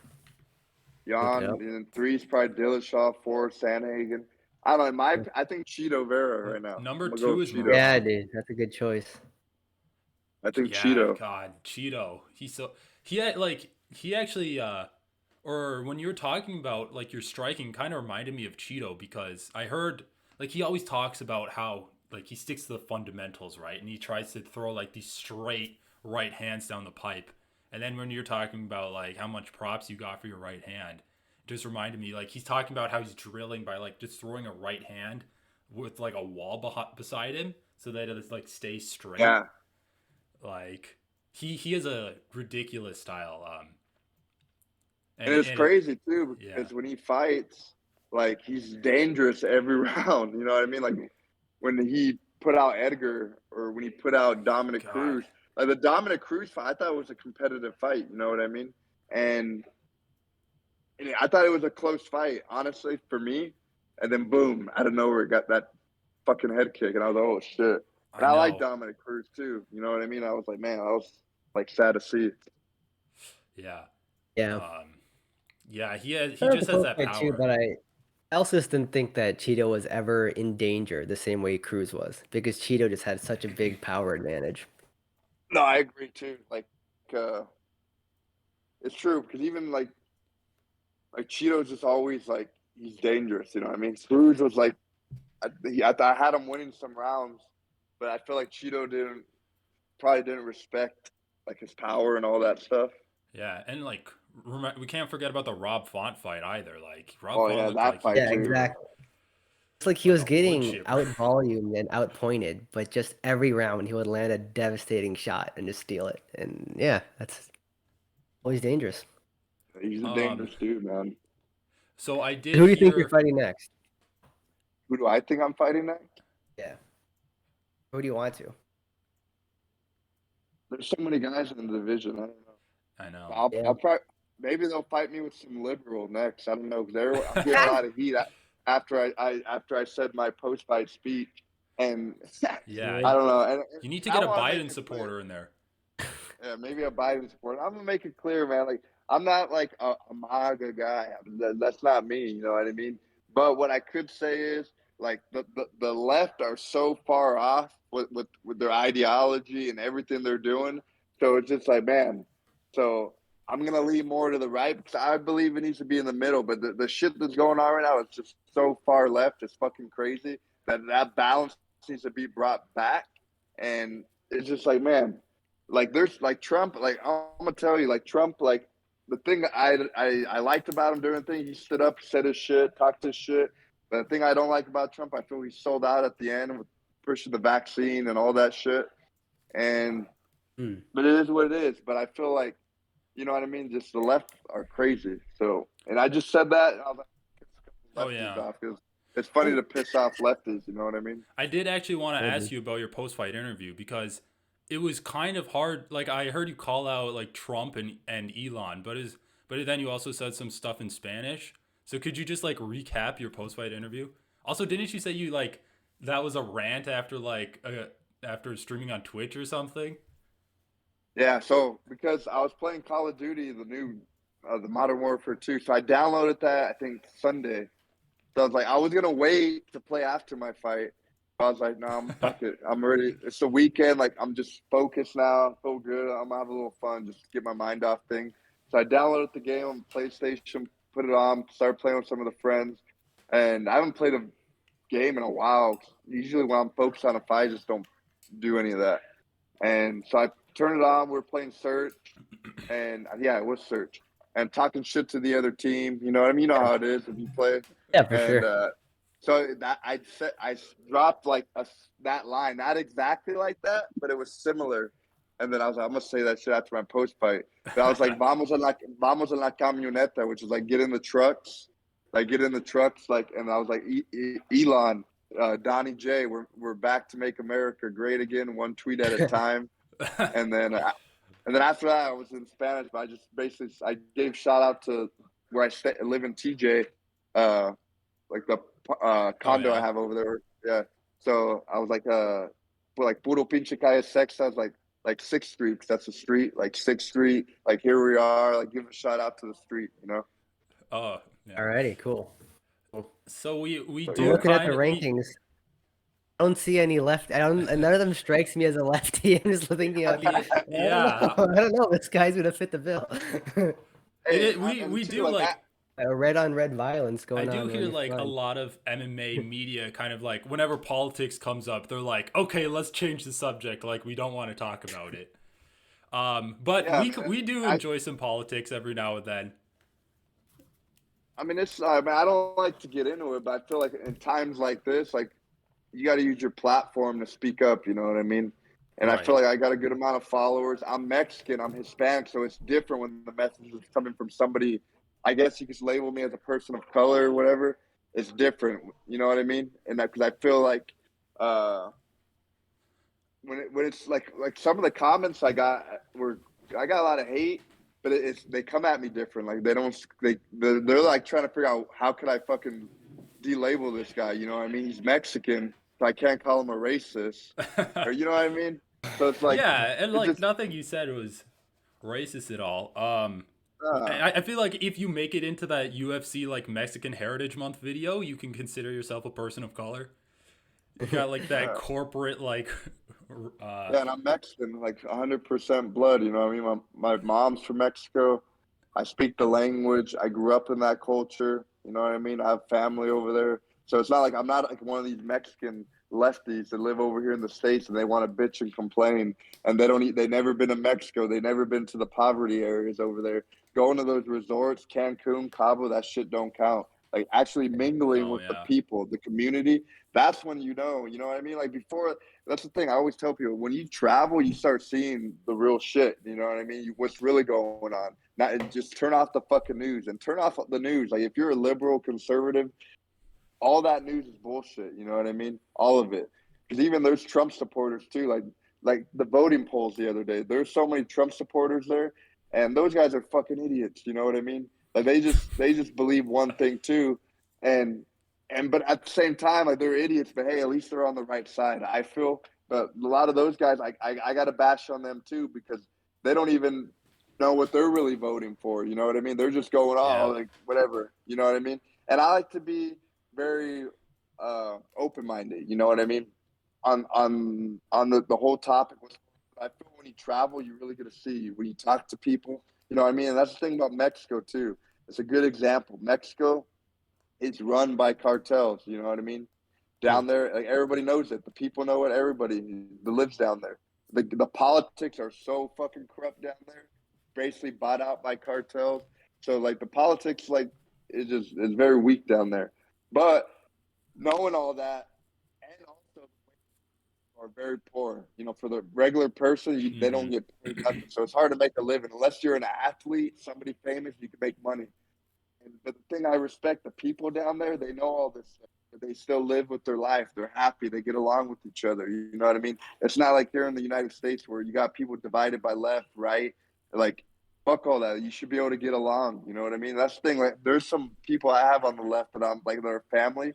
it Jan. up. And 3 is probably Dillashaw. 4, Sanhagen. I don't know. I think Cheeto Vera right now. Number I'm gonna 2 go with is Cheeto. Yeah, Morale. dude, that's a good choice. I think Yeah, Cheeto. God, Cheeto. He actually or when you were talking about like your striking kind of reminded me of Cheeto because I heard like he always talks about how like he sticks to the fundamentals, right? And he tries to throw like these straight right hands down the pipe. And then when you're talking about like how much props you got for your right hand, it just reminded me like he's talking about how he's drilling by like just throwing a right hand with like a wall beside him so that it like stays straight. Yeah. Like he has a ridiculous style. And it's crazy too yeah, because when he fights, like he's dangerous every round. You know what I mean? Like when he put out Edgar or when he put out Dominic God, Cruz, like the Dominic Cruz fight, I thought it was a competitive fight. You know what I mean? And I thought it was a close fight, honestly, for me. And then boom, out of nowhere, got that fucking head kick, and I was like, oh shit. And I I like know. Dominic Cruz too. You know what I mean? I was like, man, I was like sad to see. Yeah, Yeah. yeah. He I like just the has post that fight too, power. but I also just didn't think that Cheeto was ever in danger the same way Cruz was because Cheeto just had such a big power advantage. No, I agree too. Like, it's true because even like Cheeto's just always like he's dangerous. You know what I mean? Cruz was like, I had him winning some rounds, but I feel like Cheeto probably didn't respect like his power and all that stuff. Yeah, and like we can't forget about the Rob Font fight either. Like Rob Oh Font yeah, looked like that he fight was Yeah, too. exactly. It's like he like was a wood getting chipper. out volumed and out pointed, but just every round he would land a devastating shot and just steal it. And yeah, that's always dangerous. He's a um, dangerous dude, man. so I did Who do you think you're hear. fighting next? Who do I think I'm fighting next? Yeah. Who do you want to? There's so many guys in the division. I don't know. I know. Yeah. I'll probably maybe they'll fight me with some liberal next. I don't know because I'm getting a lot of heat after I said my post fight speech, and Yeah, I don't know. And you need to I get a want to make Biden it supporter clear. in there. Yeah, maybe a Biden supporter. I'm gonna make it clear, man. Like I'm not like a MAGA guy. That's not me. You know what I mean? But what I could say is like the left are so far off with their ideology and everything they're doing. So it's just like, man. So I'm gonna lean more to the right because I believe it needs to be in the middle. But the shit that's going on right now is just so far left. It's fucking crazy that balance needs to be brought back. And it's just like, man, like there's like Trump, like I'm gonna tell you, like Trump, like the thing I liked about him during the thing, he stood up, said his shit, talked his shit. But the thing I don't like about Trump, I feel he sold out at the end with pushing the vaccine and all that shit. And but it is what it is. But I feel like, you know what I mean? Just the left are crazy. So, and I just said that. And I was like, Oh lefties yeah. off because it's funny to piss off lefties. You know what I mean? I did actually want to Maybe. ask you about your post-fight interview because it was kind of hard. Like I heard you call out like Trump and Elon, but then you also said some stuff in Spanish. So could you just like recap your post-fight interview? Also, didn't you say you like that was a rant after after streaming on Twitch or something? Yeah, so because I was playing Call of Duty, the new, the Modern Warfare 2, so I downloaded that I think Sunday. So I was like, I was gonna wait to play after my fight. I was like, no, fuck it, I'm ready. It's the weekend, like I'm just focused now, feel good. I'm gonna have a little fun, just get my mind off things. So I downloaded the game on PlayStation, put it on, started playing with some of the friends, and I haven't played a game in a while. Usually when I'm focused on a fight, I just don't do any of that. And so I turned it on. We were playing Search, and yeah, it was Search, and talking shit to the other team. You know what I mean? You know how it is if you play. Yeah, for And sure. so that I dropped like that line, not exactly like that, but it was similar. And then I was like, I'm gonna say that shit after my post fight. But I was like, vamos en la camioneta, which is like get in the trucks, like. And I was like, Elon, Donnie J, we're back to make America great again, one tweet at a time. And then after that, I was in Spanish, but I gave shout out to where I live in TJ, like the Oh condo I yeah. have over there. Yeah. So I was like, puro pinche calle sexa. I was like 6th Street, 'cause that's the street, like 6th Street. Like here we are. Like give a shout out to the street, you know. Oh yeah. Alrighty, cool. Cool. So we So I'm do yeah. looking at the kind of we rankings. I don't see any left. I don't. And none of them strikes me as a lefty. I'm just thinking, I like, mean I don't know. yeah. I don't know. This guy's gonna fit the bill. Hey, and We too, do like like Red on red violence I going do on hear when you're like a flying. lot of MMA media kind of like whenever politics comes up, they're like, okay, let's change the subject. Like we don't want to talk about it. But yeah, we man. do enjoy some politics every now and then. I mean, it's. I mean, I don't like to get into it, but I feel like in times like this, like you got to use your platform to speak up. You know what I mean? And I feel Right. like I got a good amount of followers. I'm Mexican. I'm Hispanic, so it's different when the message is coming from somebody. I guess you could label me as a person of color or whatever. It's different. You know what I mean? And because I feel like uh, when it's like some of the comments I got were I got a lot of hate, but it's they come at me different. Like they don't they're like trying to figure out how could I fucking delabel this guy. You know what I mean? He's Mexican, so I can't call him a racist, or you know what I mean? So it's like Yeah, and it's like just nothing you said was racist at all. uh, I feel like if you make it into that UFC like Mexican Heritage Month video, you can consider yourself a person of color. You got like that uh, corporate like uh yeah, and I'm Mexican, like 100% blood. You know what I mean? My mom's from Mexico. I speak the language. I grew up in that culture. You know what I mean? I have family over there. So it's not like I'm not like one of these Mexican lefties that live over here in the States and they want to bitch and complain and they don't eat, they never been to Mexico. They never been to the poverty areas over there. Going to those resorts, Cancun, Cabo, that shit don't count. Like actually mingling oh with the yeah. people, the community, that's when you know what I mean? Like before, that's the thing I always tell people, when you travel, you start seeing the real shit. You know what I mean? What's really going on. Not just turn off the fucking news and turn off the news. Like if you're a liberal, conservative, all that news is bullshit. You know what I mean? All of it. Because even there's Trump supporters too. Like the voting polls the other day. There's so many Trump supporters there, and those guys are fucking idiots. You know what I mean? Like they just believe one thing too, and but at the same time, like they're idiots. But hey, at least they're on the right side. I feel. But a lot of those guys, I got to bash on them too because they don't even know what they're really voting for. You know what I mean? They're just going, oh, Yeah. like whatever. You know what I mean? And I like to be very open minded. You know what I mean? On the whole topic. I feel when you travel, you really get to see when you talk to people. You know what I mean? And that's the thing about Mexico too. It's a good example. Mexico is run by cartels. You know what I mean? Hmm. Down there, like everybody knows it. The people know it. Everybody that lives down there. The politics are so fucking corrupt down there. Basically bought out by cartels. So like the politics, like is very weak down there. But knowing all that, and also are very poor. You know, for the regular person, they don't Hmm. get paid nothing. So it's hard to make a living unless you're an athlete, somebody famous. You can make money. But the thing I respect, the people down there, they know all this stuff. They still live with their life. They're happy. They get along with each other. You know what I mean? It's not like here in the United States where you got people divided by left, right. Like, fuck all that. You should be able to get along. You know what I mean? That's the thing. Like, there's some people I have on the left that I'm like, they're family.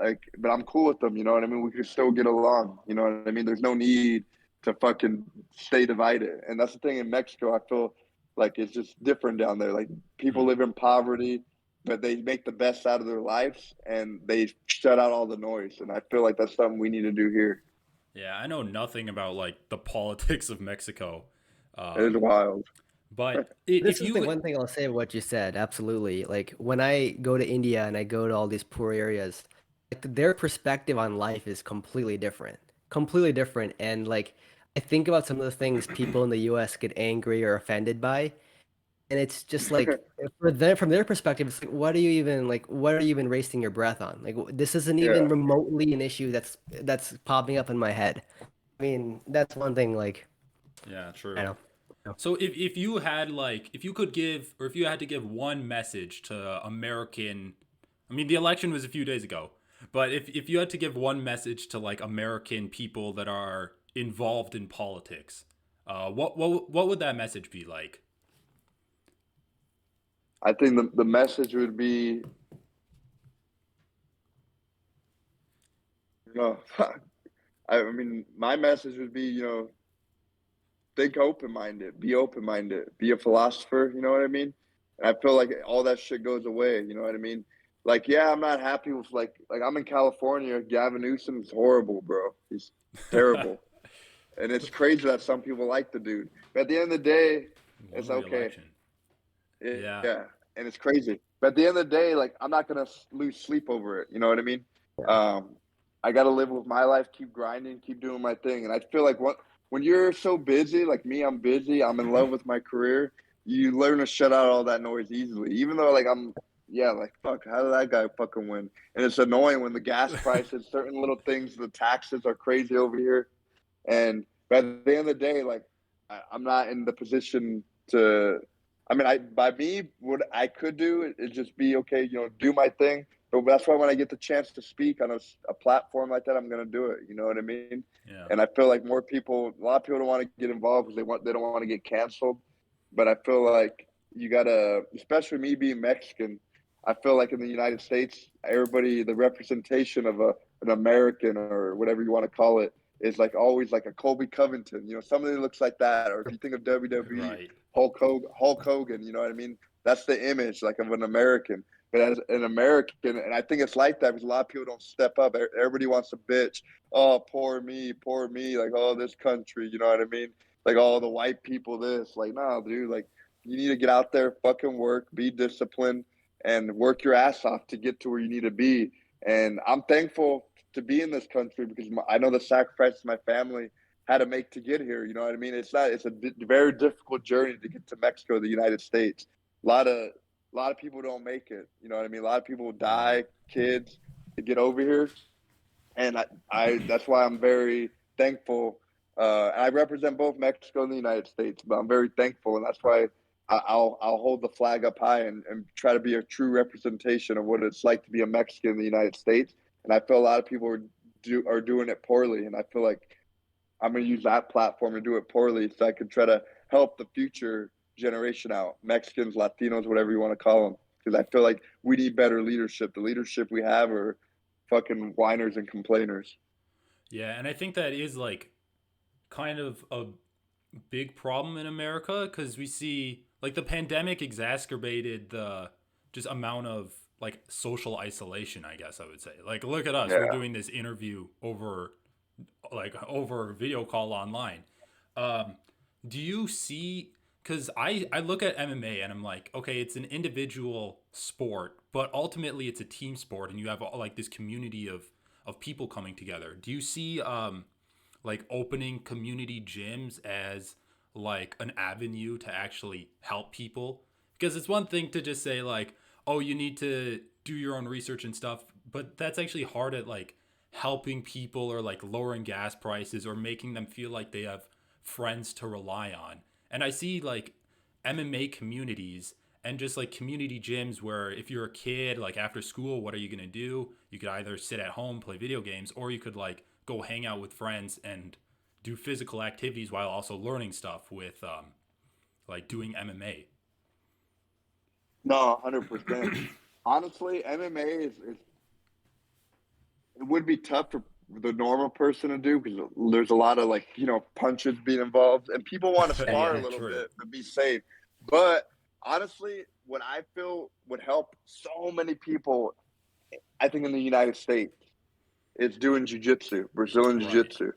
Like, but I'm cool with them. You know what I mean? We can still get along. You know what I mean? There's no need to fucking stay divided. And that's the thing in Mexico. I feel like it's just different down there. Like, people live in poverty, but they make the best out of their lives and they shut out all the noise. And I feel like that's something we need to do here. Yeah, I know nothing about like the politics of Mexico. It is Um, but but This if is the you one thing I'll say about what you said. Absolutely. Like when I go to India and I go to all these poor areas, like their perspective on life is completely different. Completely different. And like I think about some of the things people in the US get angry or offended by, and it's just like for them from their perspective, it's like what are you even wasting your breath on? Like this isn't yeah, even remotely an issue that's popping up in my head. I mean, that's one thing like yeah, I true. don't know. So if you had like if you could give or if you had to give one message to American, I mean the election was a few days ago, but if you had to give one message to like American people that are involved in politics, what would that message be like? I think the message would be No, I mean, my message would be, think open-minded, be a philosopher, you know what I mean? And I feel like all that shit goes away, you know what I mean? Like, yeah, I'm not happy with like I'm in California. Gavin Newsom's horrible, bro. He's terrible. And it's crazy that some people like the dude. But at the end of the day, One it's okay. re-election. Yeah. Yeah, and it's crazy. But at the end of the day, like I'm not gonna lose sleep over it. You know what I mean? Yeah. Um, I gotta live with my life, keep grinding, keep doing my thing. And I feel like when you're so busy, like me, I'm busy. I'm in love with my career. You learn to shut out all that noise easily. Even though like yeah, like fuck, how did that guy fucking win? And it's annoying when the gas prices, certain little things, the taxes are crazy over here. And but at the end of the day, like I'm not in the position to. I mean, by me, what I could do is just be okay, do my thing. But that's why when I get the chance to speak on a platform like that, I'm gonna do it. You know what I mean? Yeah. And I feel like a lot of people don't want to get involved because they don't want to get canceled. But I feel like you gotta, especially me being Mexican. I feel like in the United States, everybody, the representation of an American or whatever you want to call it, is like always like a Colby Covington, somebody that looks like that. Or if you think of WWE, Right. Hulk Hogan, you know what I mean? That's the image like of an American. But as an American, and I think it's like that because a lot of people don't step up. Everybody wants to bitch. Oh, poor me, poor me. Like, oh, this country, you know what I mean? Like, all the white people, this. Like, no, dude. Like, you need to get out there, fucking work, be disciplined, and work your ass off to get to where you need to be. And I'm thankful to be in this country because I know the sacrifices my family had to make to get here. You know what I mean? It's a very difficult journey to get to Mexico, the United States. A lot of people don't make it. You know what I mean? A lot of people Yeah. die, kids, to get over here. And I that's why I'm very thankful. And I represent both Mexico and the United States, but I'm very thankful. And that's why I'll hold the flag up high and try to be a true representation of what it's like to be a Mexican in the United States. And I feel a lot of people are doing it poorly. And I feel like I'm going to use that platform to do it poorly so I can try to help the future generation out, Mexicans, Latinos, whatever you want to call them. Because I feel like we need better leadership. The leadership we have are fucking whiners and complainers. Yeah, and I think that is like kind of a big problem in America because we see like the pandemic exacerbated the just amount of like social isolation, I guess I would say. Like look at us, we're Yeah. doing this interview over video call online. Um do you see cuz I look at MMA and I'm like, okay, it's an individual sport, but ultimately it's a team sport and you have like this community of people coming together. Do you see like opening community gyms as like an avenue to actually help people, because it's one thing to just say like, oh, you need to do your own research and stuff, but that's actually hard at like helping people or like lowering gas prices or making them feel like they have friends to rely on. And I see like MMA communities and just like community gyms where if you're a kid, like after school, what are you going to do? You could either sit at home, play video games, or you could like go hang out with friends and do physical activities while also learning stuff with like doing MMA. No, 100%. Honestly, MMA is it would be tough for the normal person to do because there's a lot of like punches being involved and people want to Yeah, spar a yeah. little True. bit to be safe. But honestly, what I feel would help so many people, I think in the United States, is doing jiu-jitsu, Brazilian Right. jiu-jitsu.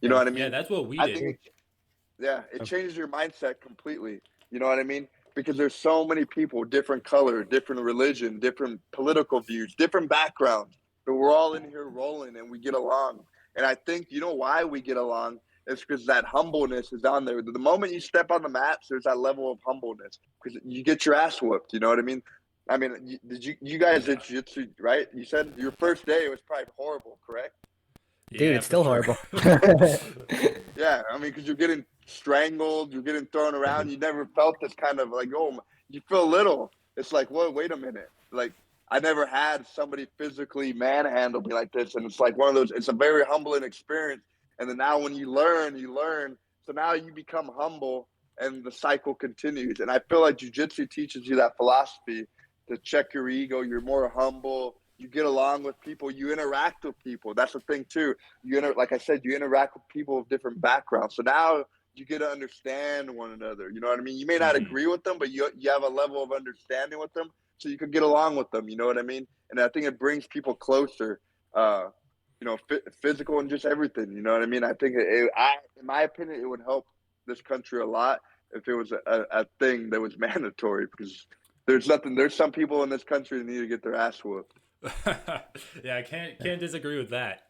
You know Yeah. what I Yeah, mean? that's what we I did. think it Oh, changes your mindset completely. You know what I mean? Because there's so many people, different color, different religion, different political views, different backgrounds, but we're all in here rolling and we get along. And I think you know why we get along is because that humbleness is on there. The moment you step on the mats, there's that level of humbleness because you get your ass whooped. You know what I mean? I mean, you guys did Yeah. jiu-jitsu, right? You said your first day was probably horrible, correct? dude, Yeah, it's for still sure. horrible. Yeah, I mean, because you're getting strangled, you're getting thrown around. You never felt this kind of like, oh, you feel little. It's like, well, wait a minute. Like, I never had somebody physically manhandle me like this. And it's like one of those, it's a very humbling experience. And then now when you learn, you learn. So now you become humble and the cycle continues. And I feel like jujitsu teaches you that philosophy to check your ego. You're more humble. You get along with people. You interact with people. That's the thing too. Like I said, you interact with people of different backgrounds. So now you get to understand one another. You know what I mean? You may not agree with them, but you have a level of understanding with them, so you can get along with them. You know what I mean? And I think it brings people closer. Physical and just everything. You know what I mean? I think in my opinion, it would help this country a lot if it was a thing that was mandatory, because there's some people in this country that need to get their ass whooped. Yeah, I can't disagree with that.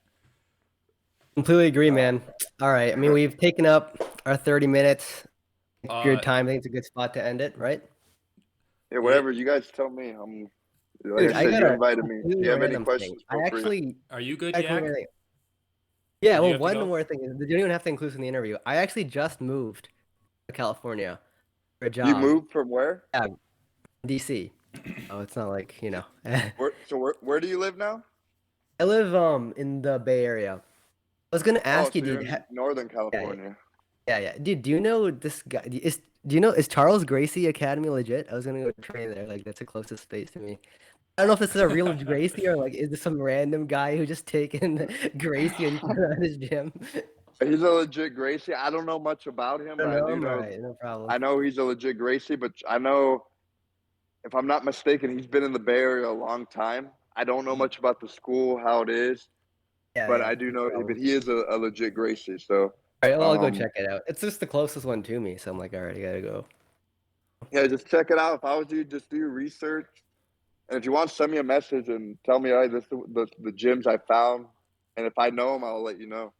Completely agree, man. All right. I mean, we've taken up our 30 minutes. Good time. I think it's a good spot to end it, right? Yeah, whatever you guys tell me. Like Dude, I said, you invited me. If you have any questions, feel free. Are you good, Yak? Yeah, well, one more thing is, you don't even have to include in the interview. I actually just moved to California for a job. You moved from where? Yeah, DC. Oh, it's not like, you know. Where do you live now? I live in the Bay Area. I was gonna ask you, you're dude. in Northern California. Yeah. Dude, do you know this guy? Is Charles Gracie Academy legit? I was gonna go train there. Like, that's the closest space to me. I don't know if this is a real Gracie or like is this some random guy who just taken Gracie and put it on his gym. He's a legit Gracie. I don't know much about him, but I do know. Right, no problem. I know he's a legit Gracie, but I know, if I'm not mistaken, he's been in the Bay Area a long time. I don't know much about the school, how it is, but I do know. But he is a legit Gracie. So, all right, well, I'll go check it out. It's just the closest one to me, so I'm like, all right, I gotta go. Yeah, just check it out. If I was you, just do your research. And if you want, send me a message and tell me, this is the gyms I found. And if I know them, I'll let you know.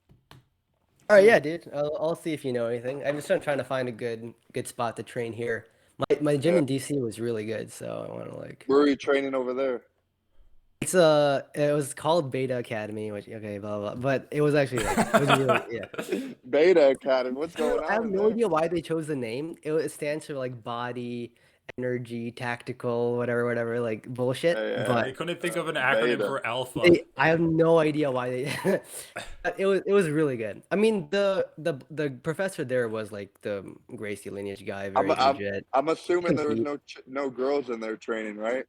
All right, yeah, dude. I'll see if you know anything. I'm just trying to find a good spot to train here. My gym in DC was really good, so I want to like. Where are you training over there? It was called Beta Academy, which blah blah, but it was actually like it was really Beta Academy. What's going on? I have no idea why they chose the name. It stands for like body, energy, tactical, whatever, like bullshit. But I couldn't think of an acronym for alpha. I have no idea why they. It was really good. I mean, the professor there was like the Gracie lineage guy, very legit. I'm assuming there was no girls in there training, right?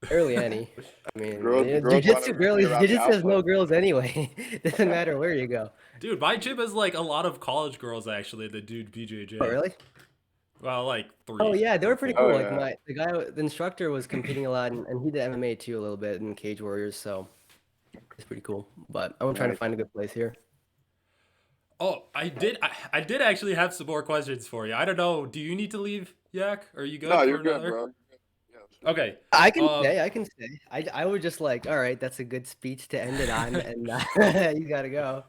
Barely any. I mean, jiu-jitsu has no girls anyway. Doesn't matter where you go. Dude, my gym has like a lot of college girls actually that do BJJ. Oh, really? Well, like 3. Oh yeah, they were pretty cool. Like the instructor was competing a lot, and he did MMA too a little bit in Cage Warriors, so it's pretty cool. But I'm trying to find a good place here. Oh, I did actually have some more questions for you. I don't know. Do you need to leave, Yak? Are you good? No, you're good, bro. Okay. I can stay. I would just like, all right, that's a good speech to end it on, and you gotta go.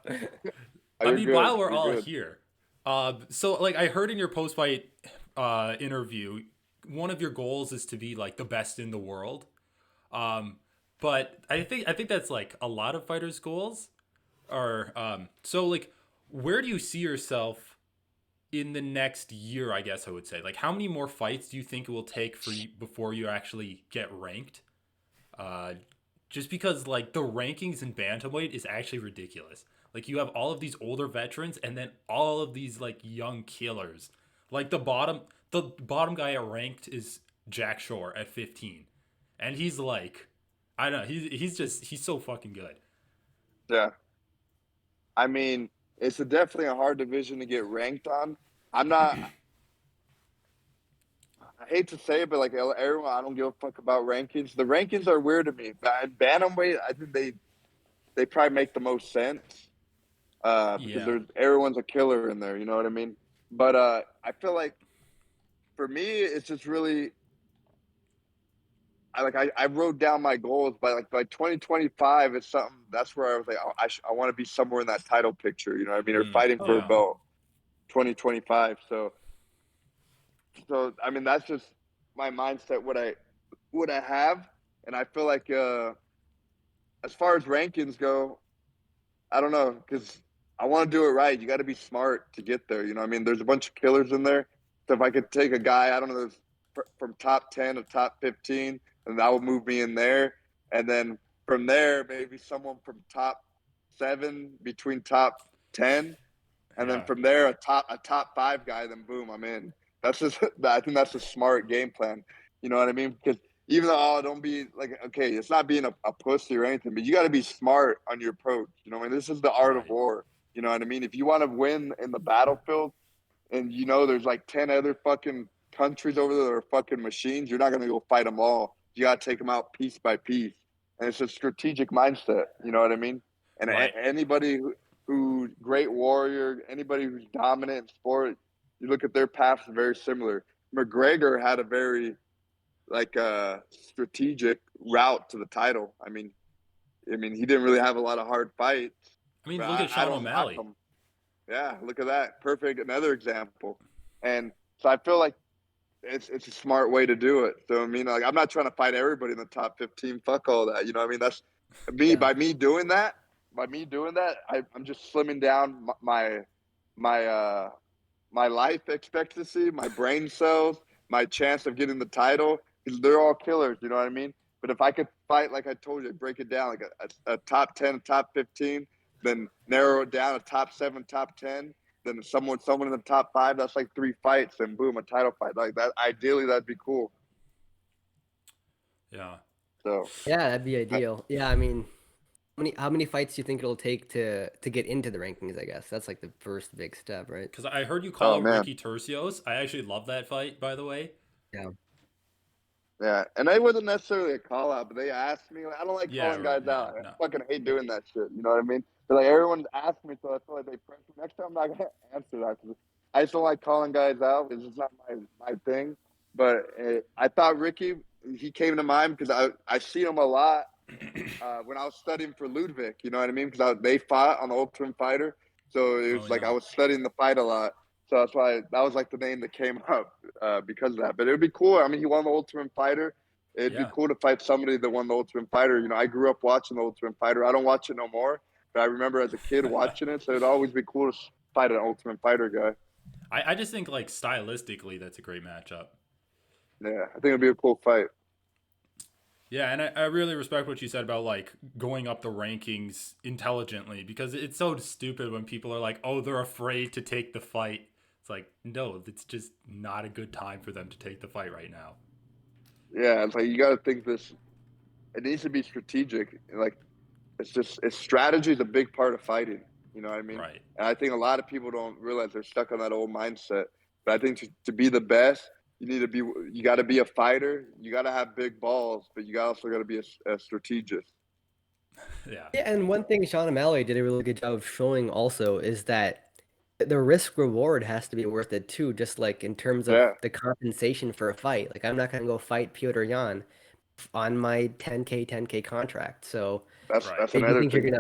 I mean, while we're all here, so like I heard in your post-fight interview, one of your goals is to be like the best in the world. But I think that's like a lot of fighters' goals. Or so like, where do you see yourself in the next year, I guess I would say? Like, how many more fights do you think it will take for you before you actually get ranked? Just because like the rankings in bantamweight is actually ridiculous. Like, you have all of these older veterans and then all of these like young killers. Like the bottom guy at ranked is Jack Shore at 15, and he's like, I don't know, he's so fucking good. Yeah. I mean, it's definitely a hard division to get ranked on. I hate to say it, but like everyone, I don't give a fuck about rankings. The rankings are weird to me. Bantamweight, I think they probably make the most sense because everyone's a killer in there. You know what I mean? But I feel like for me, it's just really. I wrote down my goals by 2025. It's something that's where I was like, I want to be somewhere in that title picture. You know what I mean? Or fighting for a belt. 2025. So I mean, that's just my mindset. What I have, and I feel like as far as rankings go, I don't know, because I want to do it right. You got to be smart to get there. You know what I mean? There's a bunch of killers in there. So if I could take a guy, I don't know, from top 10 to top 15. And that will move me in there. And then from there, maybe someone from top 7 between top 10. And then from there, a top 5 guy, then boom, I'm in. I think that's a smart game plan. You know what I mean? Because even though don't be like, okay, it's not being a pussy or anything, but you got to be smart on your approach. You know, I mean, this is the art of Right. war. You know what I mean? If you want to win in the battlefield, and you know there's like 10 other fucking countries over there that are fucking machines, you're not gonna go fight them all. You gotta take them out piece by piece, and it's a strategic mindset. You know what I mean? And Right. anybody who great warrior, anybody who's dominant in sport, you look at their paths very similar. McGregor had a very like strategic route to the title. I mean, he didn't really have a lot of hard fights, I mean, but look at I Sean don't knock O'Malley. him. Yeah, look at that. Perfect. Another example. And so I feel like it's a smart way to do it. So I mean, like I'm not trying to fight everybody in the top 15. Fuck all that. You know what I mean? That's me. Yeah. By me doing that, I'm just slimming down my my life expectancy, my brain cells, my chance of getting the title. Because they're all killers. You know what I mean? But if I could fight, like I told you, break it down like a top 10, top 15, then narrow it down a top 7, top 10, then someone in the top 5, that's like 3 fights, and boom, a title fight like that. Ideally, that'd be cool. Yeah. So Yeah, that'd be I, ideal. Yeah, I mean, how many fights do you think it'll take to get into the rankings, I guess? That's like the first big step, right? Because I heard you call oh out man, Ricky Tercios. I actually love that fight, by the way. Yeah. yeah, and it wasn't necessarily a call out, but they asked me. Like, I don't like Yeah, calling right. guys Yeah, out. I no. fucking hate doing that shit. You know what I mean? But like everyone asked me, so I feel like they pressed me. Next time, I'm not gonna answer that. 'Cause I just don't like calling guys out. It's just not my thing. But I thought Ricky, he came to mind because I see him a lot when I was studying for Liudvik. You know what I mean? Because they fought on the Ultimate Fighter, so it Oh was like I yeah. was studying the fight a lot. So that's why that was like the name that came up because of that. But it would be cool. I mean, he won the Ultimate Fighter. It'd be Yeah. cool to fight somebody that won the Ultimate Fighter. You know, I grew up watching the Ultimate Fighter. I don't watch it no more, but I remember as a kid watching it. So it'd always be cool to fight an Ultimate Fighter guy. I just think like stylistically that's a great matchup. Yeah, I think it'd be a cool fight. Yeah, and I really respect what you said about like going up the rankings intelligently because it's so stupid when people are like, oh, they're afraid to take the fight. It's like, no, it's just not a good time for them to take the fight right now. Yeah, it's like you got to think this. It needs to be strategic. Like it's strategy is a big part of fighting. You know what I mean? Right. And I think a lot of people don't realize they're stuck on that old mindset. But I think to be the best, you got to be a fighter. You got to have big balls, but you also got to be a strategist. Yeah. Yeah, and one thing Sean O'Malley did a really good job of showing also is that the risk reward has to be worth it too, just like in terms of Yeah, the compensation for a fight. Like I'm not gonna go fight Piotr Jan on my 10K contract. So Right. that's do you another think you're thing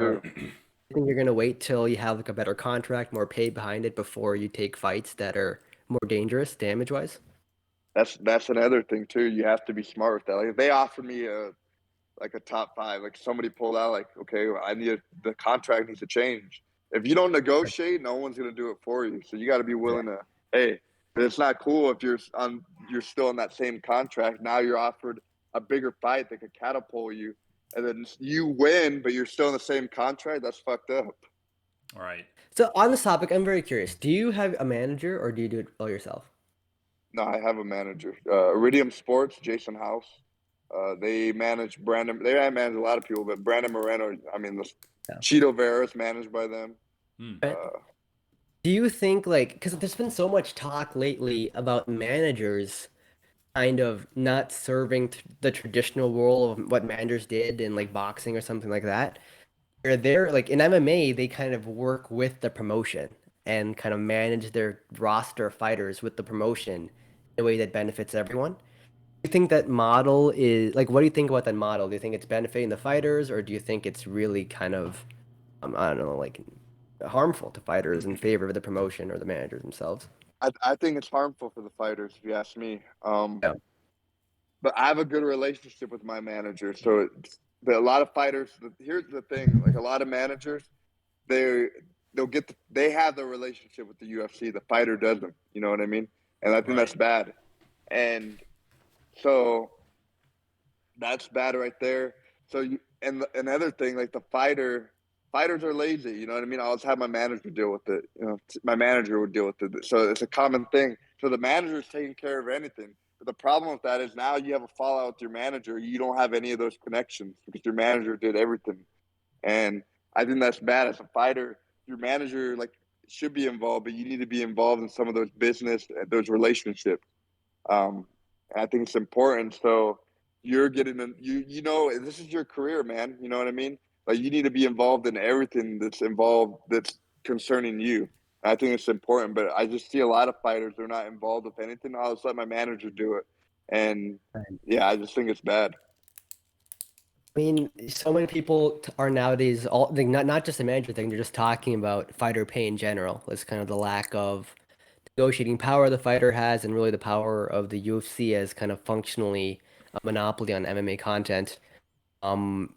gonna too. wait till you have like a better contract, more pay behind it before you take fights that are more dangerous damage wise? That's another thing too. You have to be smart with that. Like if they offered me a top 5, like somebody pulled out, like okay, the contract needs to change. If you don't negotiate, no one's gonna do it for you. So you got to be Yeah. willing to. Hey, but it's not cool if you're still in that same contract. Now you're offered a bigger fight that could catapult you, and then you win, but you're still in the same contract. That's fucked up. Right. So on this topic, I'm very curious. Do you have a manager or do you do it all yourself? No, I have a manager. Iridium Sports, Jason House. They manage Brandon. They manage a lot of people, but Brandon Moreno. I mean, the Yeah. Cheeto Vera is managed by them. Hmm. Right. Do you think like because there's been so much talk lately about managers kind of not serving the traditional role of what managers did in like boxing or something like that? Or they're like in MMA, they kind of work with the promotion and kind of manage their roster of fighters with the promotion in a way that benefits everyone. Do you think that model is like what do you think about that model? Do you think it's benefiting the fighters or do you think it's really kind of I don't know, like harmful to fighters in favor of the promotion or the managers themselves? I think it's harmful for the fighters, if you ask me. Yeah. But I have a good relationship with my manager, so a lot of fighters. Here's the thing: like a lot of managers, they they have the relationship with the UFC. The fighter doesn't. You know what I mean? And I think Right. that's bad. And so that's bad right there. So and another thing, like fighters are lazy. You know what I mean? I always have my manager deal with it. You know, my manager would deal with it. So it's a common thing. So the manager is taking care of anything. The problem with that is now you have a fallout with your manager. You don't have any of those connections because your manager did everything. And I think that's bad as a fighter. Your manager like should be involved, but you need to be involved in some of those business, those relationships. And I think it's important. So you're getting you know this is your career, man. You know what I mean? Like you need to be involved in everything that's concerning you. I think it's important, but I just see a lot of fighters they're not involved with anything. I'll just let my manager do it, and yeah, I just think it's bad. I mean, so many people are nowadays all like, not just the manager thing. They're just talking about fighter pay in general. It's kind of the lack of negotiating power the fighter has, and really the power of the UFC as kind of functionally a monopoly on MMA content. Um,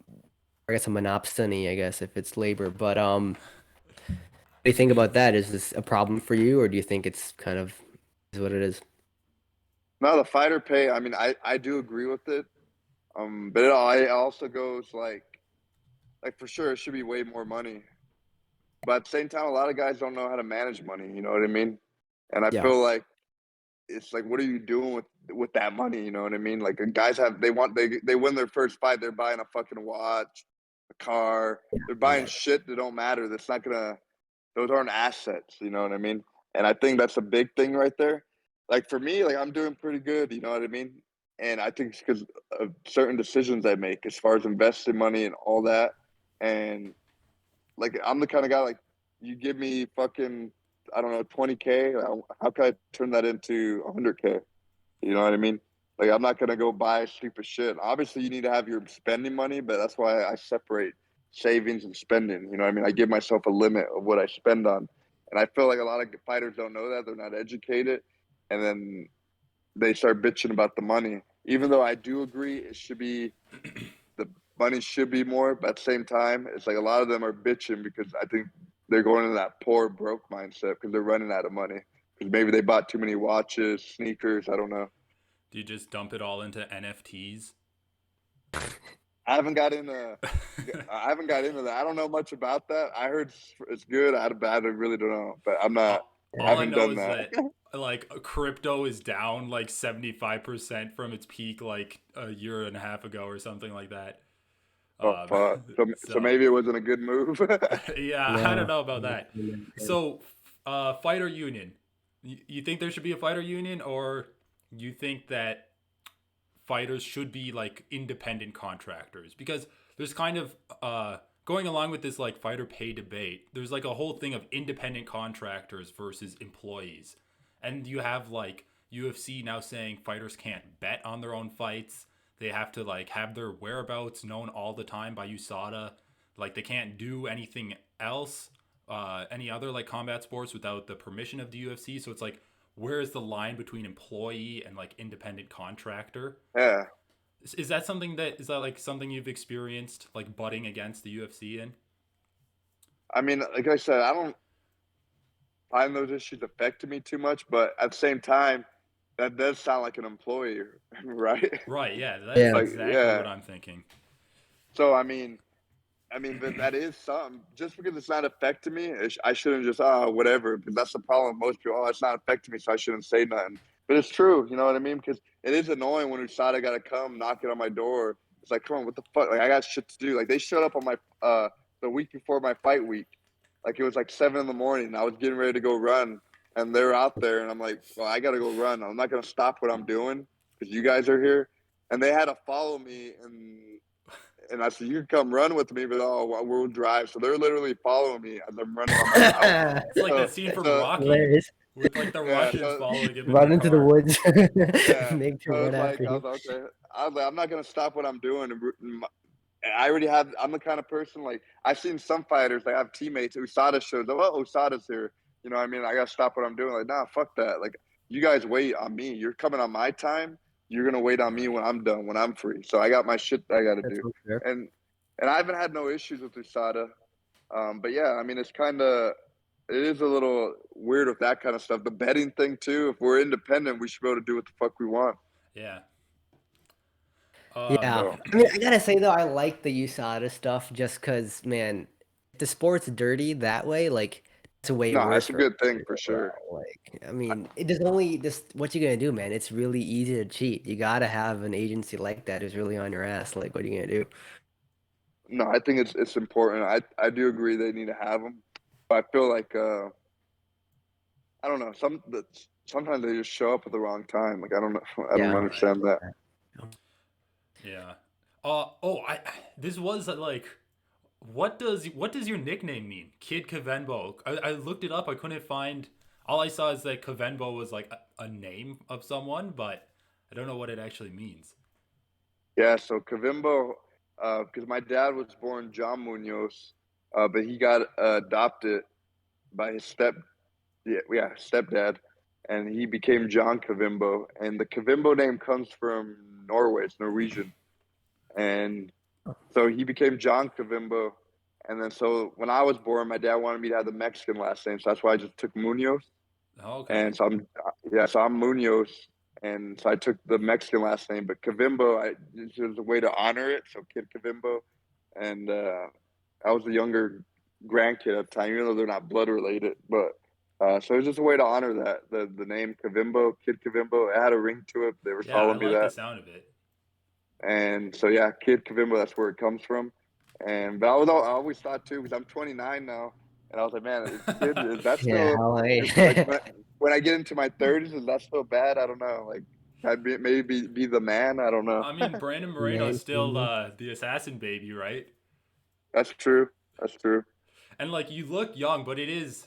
I guess a monopsony, I guess, if it's labor. But what do you think about that? Is this a problem for you, or do you think it's kind of is what it is? No, the fighter pay. I mean, I do agree with it. But it also goes like for sure it should be way more money. But at the same time, a lot of guys don't know how to manage money. You know what I mean? And I Yeah. feel like it's like, what are you doing with that money? You know what I mean? Like guys have they win their first fight, they're buying a fucking watch, a car, they're buying shit that don't matter. That's not gonna. Those aren't assets. You know what I mean? And I think that's a big thing right there. Like for me, like I'm doing pretty good. You know what I mean? And I think it's because of certain decisions I make as far as investing money and all that. And like I'm the kind of guy like you give me fucking I don't know 20K. How can I turn that into 100K? You know what I mean? Like I'm not gonna go buy stupid shit. Obviously, you need to have your spending money, but that's why I separate savings and spending. You know what I mean? I give myself a limit of what I spend on, and I feel like a lot of fighters don't know that. They're not educated, and then they start bitching about the money. Even though I do agree it should be the money should be more, but at the same time, it's like a lot of them are bitching because I think they're going into that poor broke mindset because they're running out of money because maybe they bought too many watches, sneakers. I don't know. Do you just dump it all into NFTs? I haven't got into. I haven't got into that. I don't know much about that. I heard it's good. I really don't know, but I'm not. I All I haven't know done is that. that like crypto is down like 75% from its peak like a year and a half ago or something like that. Oh Um, fuck. So so maybe it wasn't a good move. yeah, I don't No. know about that. So, fighter union. You think there should be a fighter union, or you think that fighters should be like independent contractors? Because there's kind of going along with this like fighter pay debate. There's like a whole thing of independent contractors versus employees, and you have like UFC now saying fighters can't bet on their own fights. They have to like have their whereabouts known all the time by USADA. Like they can't do anything else, any other like combat sports without the permission of the UFC. So it's like, where is the line between employee and like independent contractor? Yeah. Is that something that is that like something you've experienced like butting against the UFC in? I mean, like I said, I don't find those issues affecting me too much, but at the same time, that does sound like an employer, right? Right. Yeah, that's Yeah. Like, exactly yeah. what I'm thinking. So I mean, but that is something. Just because it's not affecting me, I shouldn't just whatever. Because that's the problem. With most people, oh, it's not affecting me, so I shouldn't say nothing. But it's true. You know what I mean? Because it is annoying when USADA got to come knocking on my door. It's like, come on, what the fuck? Like I got shit to do. Like they showed up on my the week before my fight week. Like it was like 7 in the morning. And I was getting ready to go run, and they're out there, and I'm like, well, I got to go run. I'm not gonna stop what I'm doing because you guys are here. And they had to follow me and I said, "You can come run with me, but we'll drive." So they're literally following me as I'm running on my route. It's like So, that scene from so Rocky Hilarious. with like the yeah, Russians following him in the Run into the car. woods. yeah. Make sure So run it's after like I you. was like, okay. I was like, I'm not gonna stop what I'm doing. And I already have. I'm the kind of person like I've seen some fighters. Like I have teammates. USADA shows up. Oh, USADA's here. You know what I mean? I gotta stop what I'm doing. Like, nah, fuck that. Like, you guys wait on me. You're coming on my time. You're gonna wait on me Right. when I'm done, when I'm free. So I got my shit I gotta That's do. so fair. And I haven't had no issues with USADA. But yeah, I mean, it's kind of it is a little weird with that kind of stuff. The betting thing too. If we're independent, we should be able to do what the fuck we want. Yeah. Yeah. So I mean, I gotta say though, I like the USADA stuff just because, man, if the sport's dirty that way, like It's way No, worse that's a for good thing fighters for as sure. well. Like, I mean, it does only this. What you gonna do, man? It's really easy to cheat. You gotta have an agency like that who's really on your ass. Like, what are you gonna do? No, I think it's important. I do agree they need to have them, but I feel like I don't know. Sometimes they just show up at the wrong time. Like I don't know. I don't Yeah. Right. understand that. Yeah. I this was like, what does your nickname mean? Kid Kvenbo. I looked it up. I couldn't find. All I saw is that Kvenbo was like a name of someone, but I don't know what it actually means. Yeah. So Kavimbo, because my dad was born John Munoz, but he got adopted by his stepdad, and he became John Kavimbo. And the Kavimbo name comes from Norway. It's Norwegian, and so he became John Kavimbo. And then so when I was born, my dad wanted me to have the Mexican last name, so that's why I just took Munoz. Oh, okay. And so I'm Munoz, and so I took the Mexican last name. But Kavimbo, it was a way to honor it. So Kid Kavimbo, and I was the younger grandkid at the time, even though they're not blood related. But so it was just a way to honor that the name Kavimbo, Kid Kavimbo. It had a ring to it. They were Yeah, I calling me like the that, sound of it. and so yeah, Kid Kavimbo. That's where it comes from. And but I always thought too, because I'm 29 now, and I was like, man, is that Yeah. still How like I. when I get into my 30s, is that still bad? I don't know. Like, I'd be the man. I don't know. I mean, Brandon Moreno is Man. still the assassin baby, right? That's true. That's true. And like you look young, but it is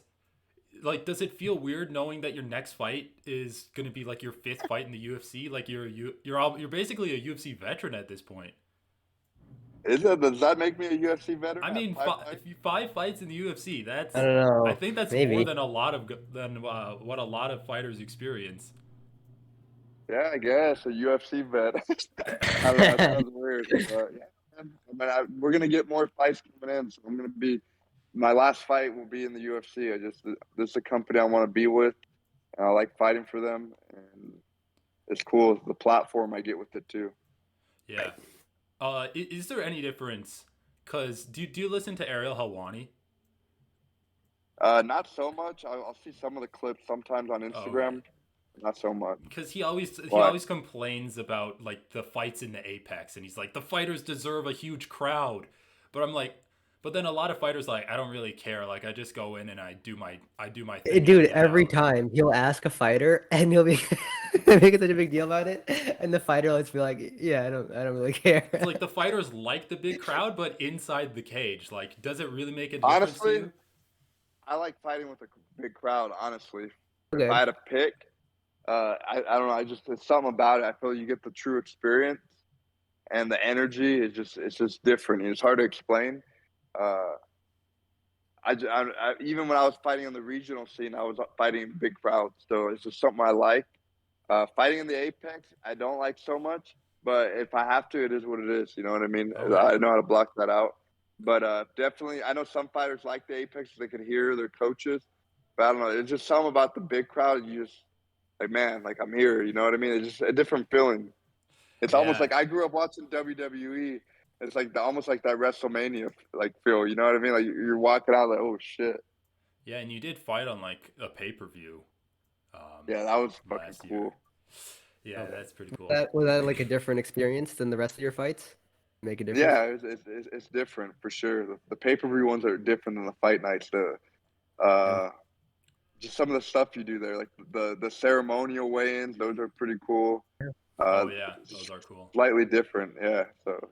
like, does it feel weird knowing that your next fight is going to be like your fifth fight in the UFC? Like you're basically a UFC veteran at this point. Does that make me a UFC veteran I at mean, 5 fights? if you 5 fights in the UFC, I that's don't I know. think that's more Maybe. than a lot of than what a lot of fighters experience. Yeah, I guess a UFC vet. I don't know. That sounds weird, but yeah. We're gonna get more fights coming in, so I'm gonna be. My last fight will be in the UFC. This is a company I want to be with, and I like fighting for them, and it's cool the platform I get with it too. Yeah. Is there any difference? Cause do you listen to Ariel Helwani? Not so much. I'll see some of the clips sometimes on Oh, okay. Instagram. Not so much. Because he Why? always complains about like the fights in the Apex, and he's like the fighters deserve a huge crowd, but I'm like, but then a lot of fighters like I don't really care. Like I just go in and I do my thing and I Dude, get every out. time he'll ask a fighter and he'll be making such a big deal about it, and the fighter will just be like, "Yeah, I don't really It's like care." the fighters like the big crowd, but inside the cage, like does it really make a difference to Honestly, you? I like fighting with a big crowd. Honestly, if I Okay. had to pick, I don't know. I just there's something about it. I feel you get the true experience, and the energy is just different. It's hard to explain. Uh, even when I was fighting on the regional scene, I was fighting in big crowds. So it's just something I like. Fighting in the Apex, I don't like so much, but if I have to, it is what it is. You know what I mean? Okay. I know how to block that out. But definitely, I know some fighters like the Apex; they can hear their coaches. But I don't know. It's just something about the big crowd. You just like, man, like I'm here. You know what I mean? It's just a different feeling. It's almost Yeah. like I grew up watching WWE. It's like almost like that WrestleMania like feel. You know what I mean? Like you're walking out like, oh shit, Yeah, and you did fight on like a pay-per-view um yeah, that was fucking last year. cool. Yeah, Okay. that's pretty cool. Was that like a different experience than the rest of your fights? Make a difference? Yeah, it's different for sure. The pay per view ones are different than the fight nights. Uh, just some of the stuff you do there, like the ceremonial weigh-ins, those are pretty cool. Oh yeah, those Just are cool. slightly different, yeah. So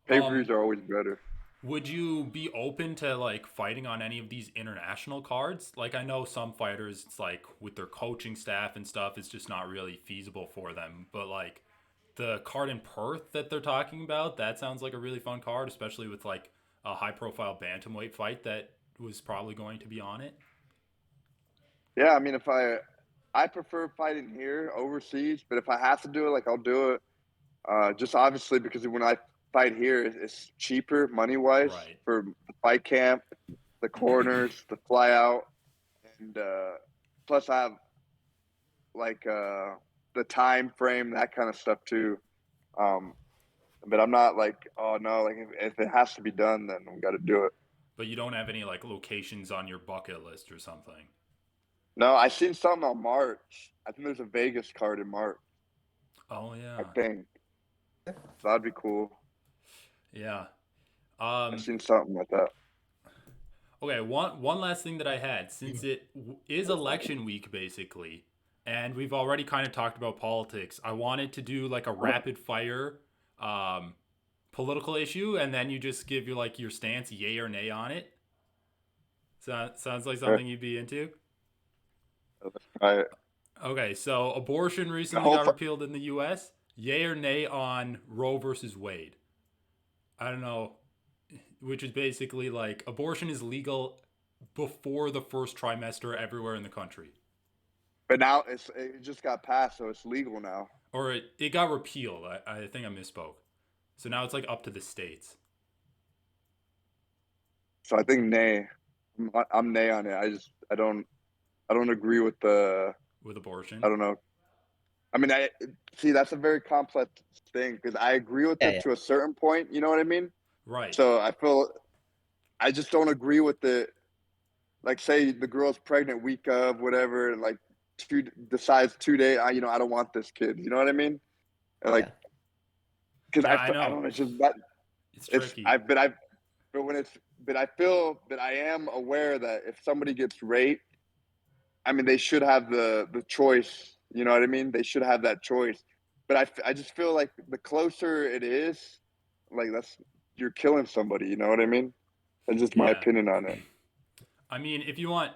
pay per Um views are always better. Would you be open to like fighting on any of these international cards? Like I know some fighters, it's like with their coaching staff and stuff, it's just not really feasible for them. But like the card in Perth that they're talking about, that sounds like a really fun card, especially with like a high profile bantamweight fight that was probably going to be on it. Yeah, I mean, if I prefer fighting here overseas, but if I have to do it, like I'll do it. Just obviously because when I fight here, it's cheaper money wise Right. for the fight camp, the corners, the fly out, and plus I have like the time frame, that kind of stuff too. Um, but I'm not like, oh no, like if it has to be done, then we got to do it. but you don't have any like locations on your bucket list or something. No, I seen something on March. I think there's a Vegas card in March. Oh I yeah, think so that'd be cool. yeah. I Um, seen something like that. okay, one last thing that I had, since is election week basically, and we've already kind of talked about politics. I wanted to do like a rapid fire um, political issue, and then you just give your stance, yay or nay on it. Sounds like Uh, something you'd be into. I, Okay, so abortion the recently whole got repealed in the U.S. Yay or nay on Roe versus Wade? I don't know, which is basically like abortion is legal before the first trimester everywhere in the country, but now it just got passed, so it's legal now. or it got repealed. I think I misspoke. So now it's like up to the states So I think nay. I'm nay on it. I don't agree with the. with I abortion. don't know. I mean, I see that's a very complex thing because I agree with Yeah, it yeah. to a certain point. You know what I mean? Right. So I feel I just don't agree with it. Like, say the girl's pregnant week of whatever, and like decides 2 days. I don't want this kid. You know what I mean? And like, Yeah. because Yeah, I I know. don't know. It's just that It's it's tricky. but when it's but I feel that I am aware that if somebody gets raped, I mean they should have the choice. You know what I mean? They should have that choice. But I just feel like the closer it is, like that's you're killing somebody. You know what I mean? That's just my Yeah. opinion on it. I mean, if you want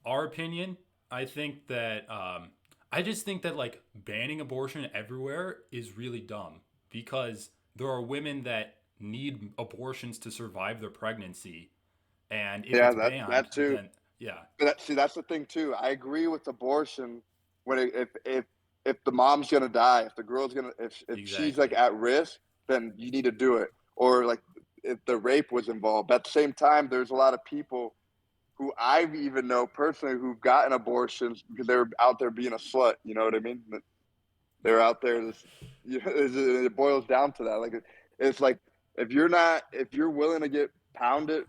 our opinion, I just think that like banning abortion everywhere is really dumb because there are women that need abortions to survive their pregnancy, and if Yeah, it's that banned, that too. then yeah, But see, that's the thing too. I agree with abortion when if the mom's gonna die, if the girl's gonna if she's like exactly. at risk, then you need to do it. Or like if the rape was involved. At the same time, there's a lot of people who I even know personally who've gotten abortions because they were out there being a slut. You know what I mean? They're out there. It boils down to that. Like it's like if you're willing to get pounded,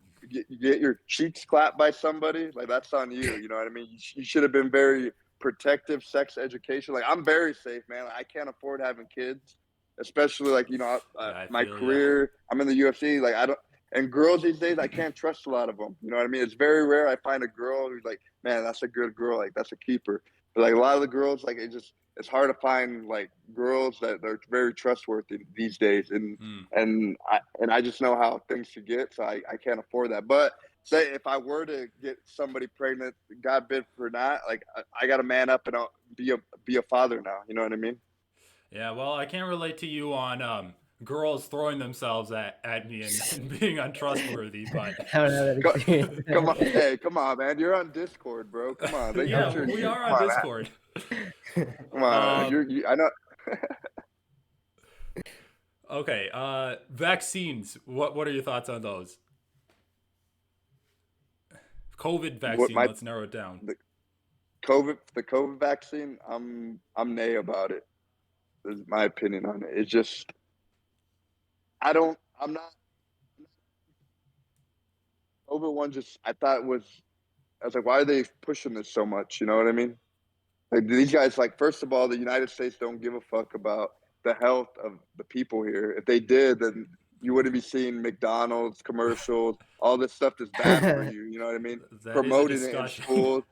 get your cheeks clapped by somebody, like that's on you. You know what I mean? You should have been very protective, sex education. Like I'm very safe, man. I can't afford having kids, especially like Yeah, I my feel yeah. career. I'm in the UFC. Like I don't. And girls these days, I can't trust a lot of them. You know what I mean? It's very rare I find a girl who's like, man, that's a good girl. Like that's a keeper. But like a lot of the girls, like it's hard to find like girls that are very trustworthy these days, Mm. and I just know how things should get, so I can't afford that. But say if I were to get somebody pregnant, God bid for not, like I got to man up and I'll be a father now. You know what I mean? Yeah, well, I can't relate to you on girls throwing themselves at me and being untrustworthy, but I don't have that Co- Come on, experience. hey, come on, man, you're on Discord, bro. Come on, I'm yeah, sure we you. are Come on on, man. Discord. Come on, Um, I know. okay, vaccines. What are your thoughts on those? COVID What vaccine. my Let's narrow it down. the COVID vaccine, I'm nay about it. Is my opinion on it. It's just I'm not COVID one. Just I thought was I was like, why are they pushing this so much? You know what I mean? Like these guys, like first of all, the United States don't give a fuck about the health of the people here. If they did, then you wouldn't be seeing McDonald's commercials, all this stuff that's bad for you. You know what I mean? That is a Promoting it in discussion. schools.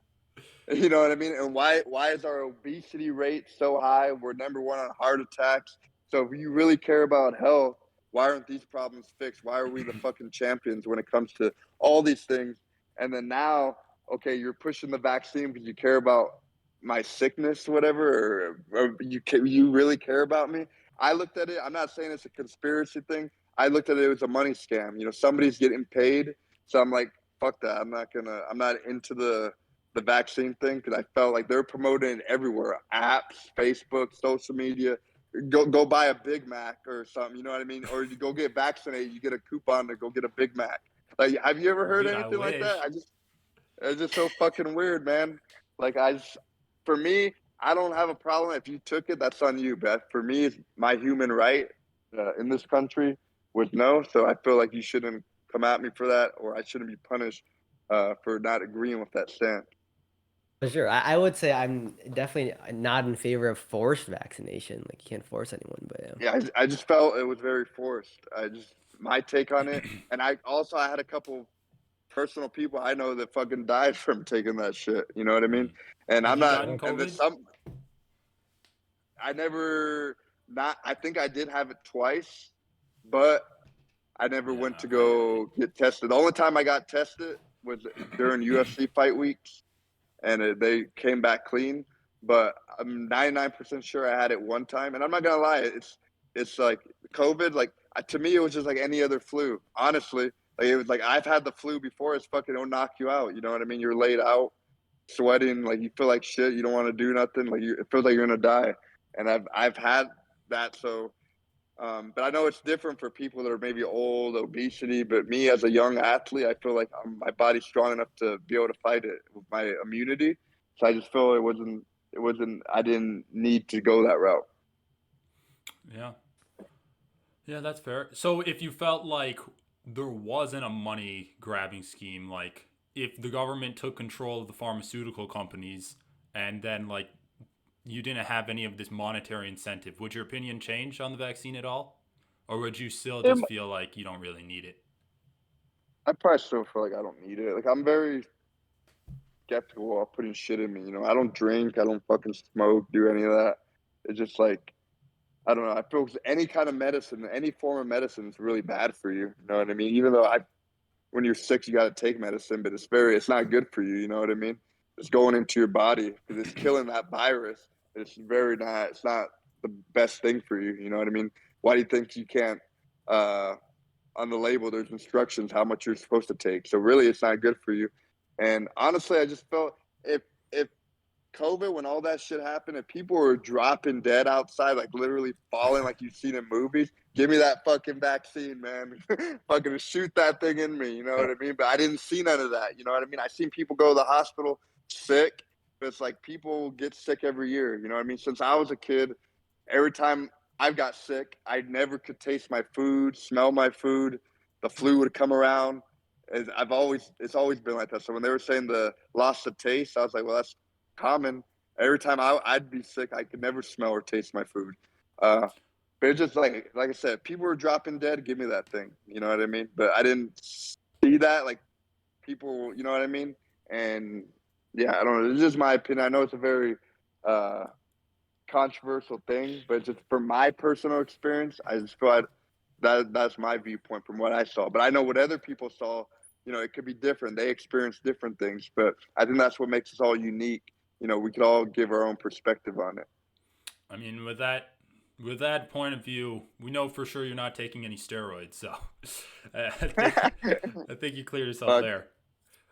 You know what I mean? And why is our obesity rate so high? We're number one on heart attacks. So if you really care about health, why aren't these problems fixed? Why are we the fucking champions when it comes to all these things? And then now, okay, you're pushing the vaccine because you care about my sickness, whatever, or you really care about me. I looked at it. I'm not saying it's a conspiracy thing. I looked at it as a money scam. Somebody's getting paid, so I'm like, fuck that. I'm not into the vaccine thing because I felt like they're promoting it everywhere. Apps, Facebook, social media. Go buy a Big Mac or something. You know what I mean? Or you go get vaccinated, you get a coupon to go get a Big Mac. Like, have you ever heard Dude, I anything like that? wish. It's just so fucking weird, man. Like for me, I don't have a problem if you took it. That's on you, Beth. For me, it's my human right in this country was no. So I feel like you shouldn't. come at me for that, or I shouldn't be punished for not agreeing with that stance. For sure. I would say I'm definitely not in favor of forced vaccination. Like you can't force anyone, but yeah. Yeah, I just felt it was very forced. My take on it, and I had a couple personal people I know that fucking died from taking that shit. You know what I mean? And Have I'm you not, gotten and COVID? I never, not, I think I did have it twice, but I never Yeah, went to right, right. go get tested. The only time I got tested was during UFC fight weeks, and they came back clean. But I'm 99% sure I had it one time, and I'm not gonna lie, it's like COVID. Like to me, it was just like any other flu. Honestly, like it was like I've had the flu before. It's fucking it'll knock you out. You know what I mean? You're laid out, sweating, like you feel like shit. You don't want to do nothing. Like it feels like you're gonna die. And I've had that. So but I know it's different for people that are maybe old, obesity. But me as a young athlete, I feel like my body's strong enough to be able to fight it with my immunity. So I just feel it wasn't. I didn't need to go that route. Yeah. Yeah, that's fair. So if you felt like there wasn't a money grabbing scheme, like if the government took control of the pharmaceutical companies and then like you didn't have any of this monetary incentive, would your opinion change on the vaccine at all? Or would you still Yeah, just feel like you don't really need it? I probably still feel like I don't need it. Like I'm very skeptical of putting shit in me. You know, I don't drink, I don't fucking smoke, do any of that. It's just like I don't know. I feel any kind of medicine, any form of medicine is really bad for you. You know what I mean? Even though when you're sick, you got to take medicine, but it's not good for you. You know what I mean? It's going into your body because it's killing that virus. It's not the best thing for you. You know what I mean? Why do you think you can't, on the label, there's instructions how much you're supposed to take. So really, it's not good for you. And honestly, I just felt if COVID, when all that shit happened, if people were dropping dead outside, like literally falling like you've seen in movies, give me that fucking vaccine, man. Fucking shoot that thing in me, you know what I mean? But I didn't see none of that, you know what I mean? I seen people go to the hospital sick, but it's like people get sick every year, you know what I mean? Since I was a kid, every time I got sick, I never could taste my food, smell my food. The flu would come around. It's always been like that. So when they were saying the loss of taste, I was like, well, that's common. Every time I'd be sick, I could never smell or taste my food. Uh, but it's just like I said, people were dropping dead. Give me that thing. You know what I mean? But I didn't see that. Like people, you know what I mean? And yeah, I don't know. It's just my opinion. I know it's a very uh, controversial thing, but just from my personal experience, I just feel like that's my viewpoint from what I saw. But I know what other people saw. You know, it could be different. They experienced different things, but I think that's what makes us all unique. You know, we could all give our own perspective on it. I mean, with that point of view, we know for sure you're not taking any steroids, so I think you cleared yourself uh, there.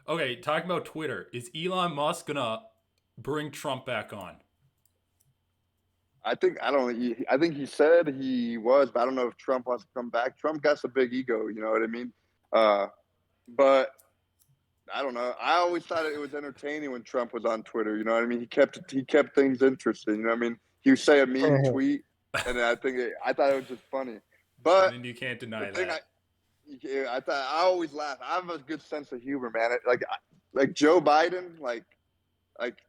Okay, talking about Twitter, is Elon Musk gonna bring Trump back on? I think I don't. I think he said he was, but I don't know if Trump wants to come back. Trump got a big ego. You know what I mean? Uh, but I don't know. I always thought it was entertaining when Trump was on Twitter. You know what I mean? He kept things interesting. You know what I mean? He would say a mean tweet, and I thought it was just funny. I But mean, you can't the deny thing that. I always laugh. I have a good sense of humor, man. Like Joe Biden, like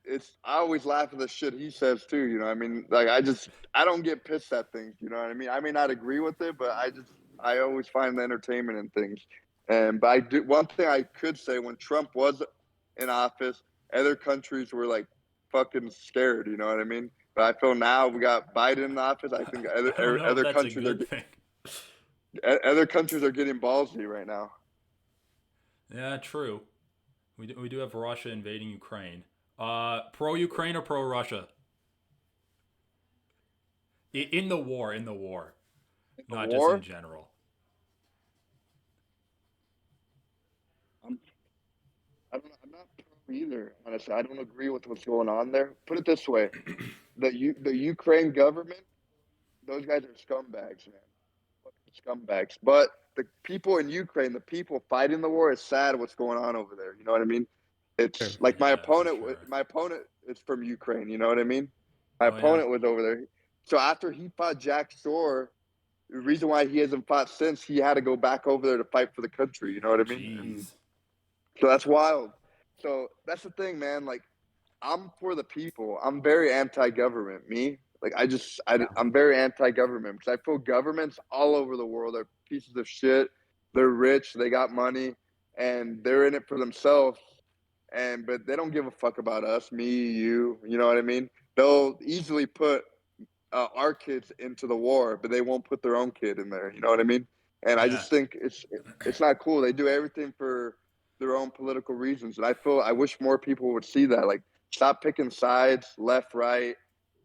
it's I always laugh at the shit he says too. You know what I mean? Like I don't get pissed at things. You know what I mean? I may not agree with it, but I always find the entertainment in things. And but I do one thing I could say when Trump was in office, other countries were like fucking scared. You know what I mean? But I feel now we got Biden in office. I think I don't know if that's a countries good thing. other countries are getting ballsy right now. Yeah, true. We do have Russia invading Ukraine. Pro Ukraine or pro Russia? In the war, In the not just in war, general. I'm I'm not pro either. Honestly, I don't agree with what's going on there. Put it this way: the Ukraine government, those guys are scumbags, man. Fucking scumbags. But the people in Ukraine, the people fighting the war, is sad what's going on over there. You know what I mean? It's Sure. like Yeah, for sure. My opponent is from Ukraine. You know what I mean? My Oh yeah. opponent was over there. So after he fought Jack Shore, the reason why he hasn't fought since, he had to go back over there to fight for the country. You know what I mean? And Jeez. so that's wild. So that's the thing, man. Like, I'm for the people. I'm very anti-government. Me, like, I'm very anti-government because I feel governments all over the world are pieces of shit. They're rich, they got money, and they're in it for themselves. But they don't give a fuck about us, me, you. You know what I mean? They'll easily put our kids into the war, but they won't put their own kid in there. You know what I mean? And I Yeah. just think it's not cool. They do everything for their own political reasons, and I wish more people would see that. Like, stop picking sides, left, right,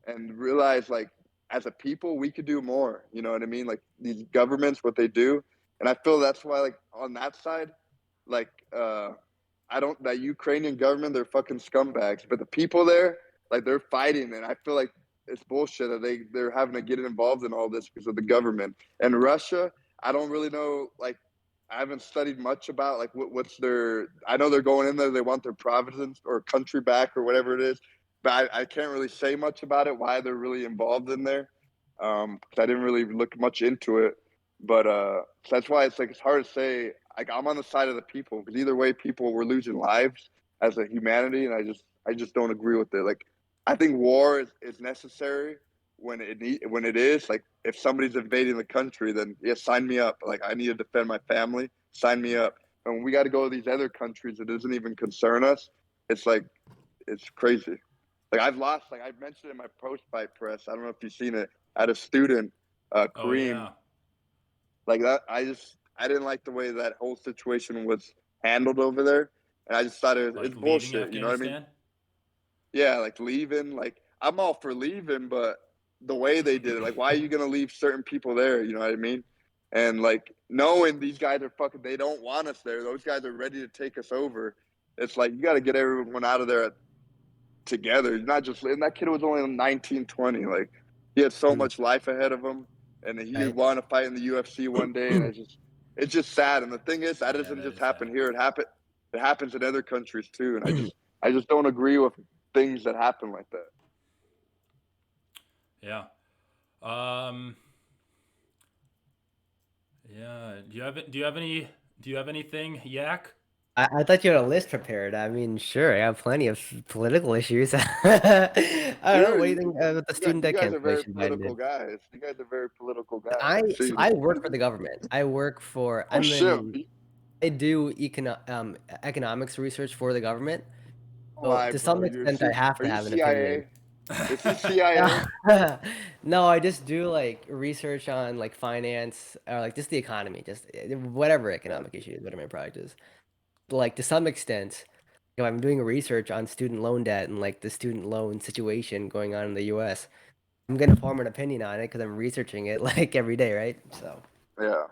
and realize, like, as a people, we could do more. You know what I mean? Like, these governments, what they do, and I feel that's why, like, on that side, like, I don't that Ukrainian government, they're fucking scumbags, but the people there, like, they're fighting, and I feel like it's bullshit that they're having to get involved in all this because of the government. And Russia, I don't really know. Like, I haven't studied much about, like, what's their. I know they're going in there. They want their province or country back or whatever it is, but I can't really say much about it. Why they're really involved in there? 'Cause I didn't really look much into it. But so that's why it's hard to say. Like, I'm on the side of the people because either way, people were losing lives as a humanity, and I just don't agree with it. Like, I think war is necessary when it is. Like, if somebody's invading the country, then yeah, sign me up. Like, I need to defend my family. Sign me up. And when we got to go to these other countries that doesn't even concern us, it's like it's crazy. Like, I've lost. Like, I mentioned in my post-fight press. I don't know if you've seen it. I had a student, Oh Kareem. yeah. Like that, I didn't like the way that whole situation was handled over there, and I just thought it's Like leaving bullshit. You know what I mean? Afghanistan. Yeah, like leaving. Like, I'm all for leaving, but the way they did it, like, why are you gonna leave certain people there? You know what I mean? And, like, knowing these guys are fucking, they don't want us there. Those guys are ready to take us over. It's like you got to get everyone out of there together. Not just. And that kid was only 19, 20. Like, he had so Mm, much life ahead of him, and he right. wanted to fight in the UFC one day. And it's just sad. And the thing is, that Yeah, doesn't that just is happen sad. here. It happens in other countries too. And I just don't agree with things that happen like that. Yeah. Um. Yeah. Do you have anything, Yak? I thought you had a list prepared. I mean, sure, I have plenty of political issues. I don't know. Sure, What do you think with the student you debt guys are very cancellation Biden political did? guys. You guys are very political guys. I I so see. I work for the government. I work for Oh shit! I do economics research for the government. So Why, to some bro? extent, I have Are to you have an opinion. CIA? Is he CIA? No, I just do like research on like finance or like just the economy, just whatever Yeah. economic issues, whatever my product is. Like to some extent, I'm doing research on student loan debt and like the student loan situation going on in the U.S. I'm gonna form an opinion on it because I'm researching it like every day, right? So, Yeah.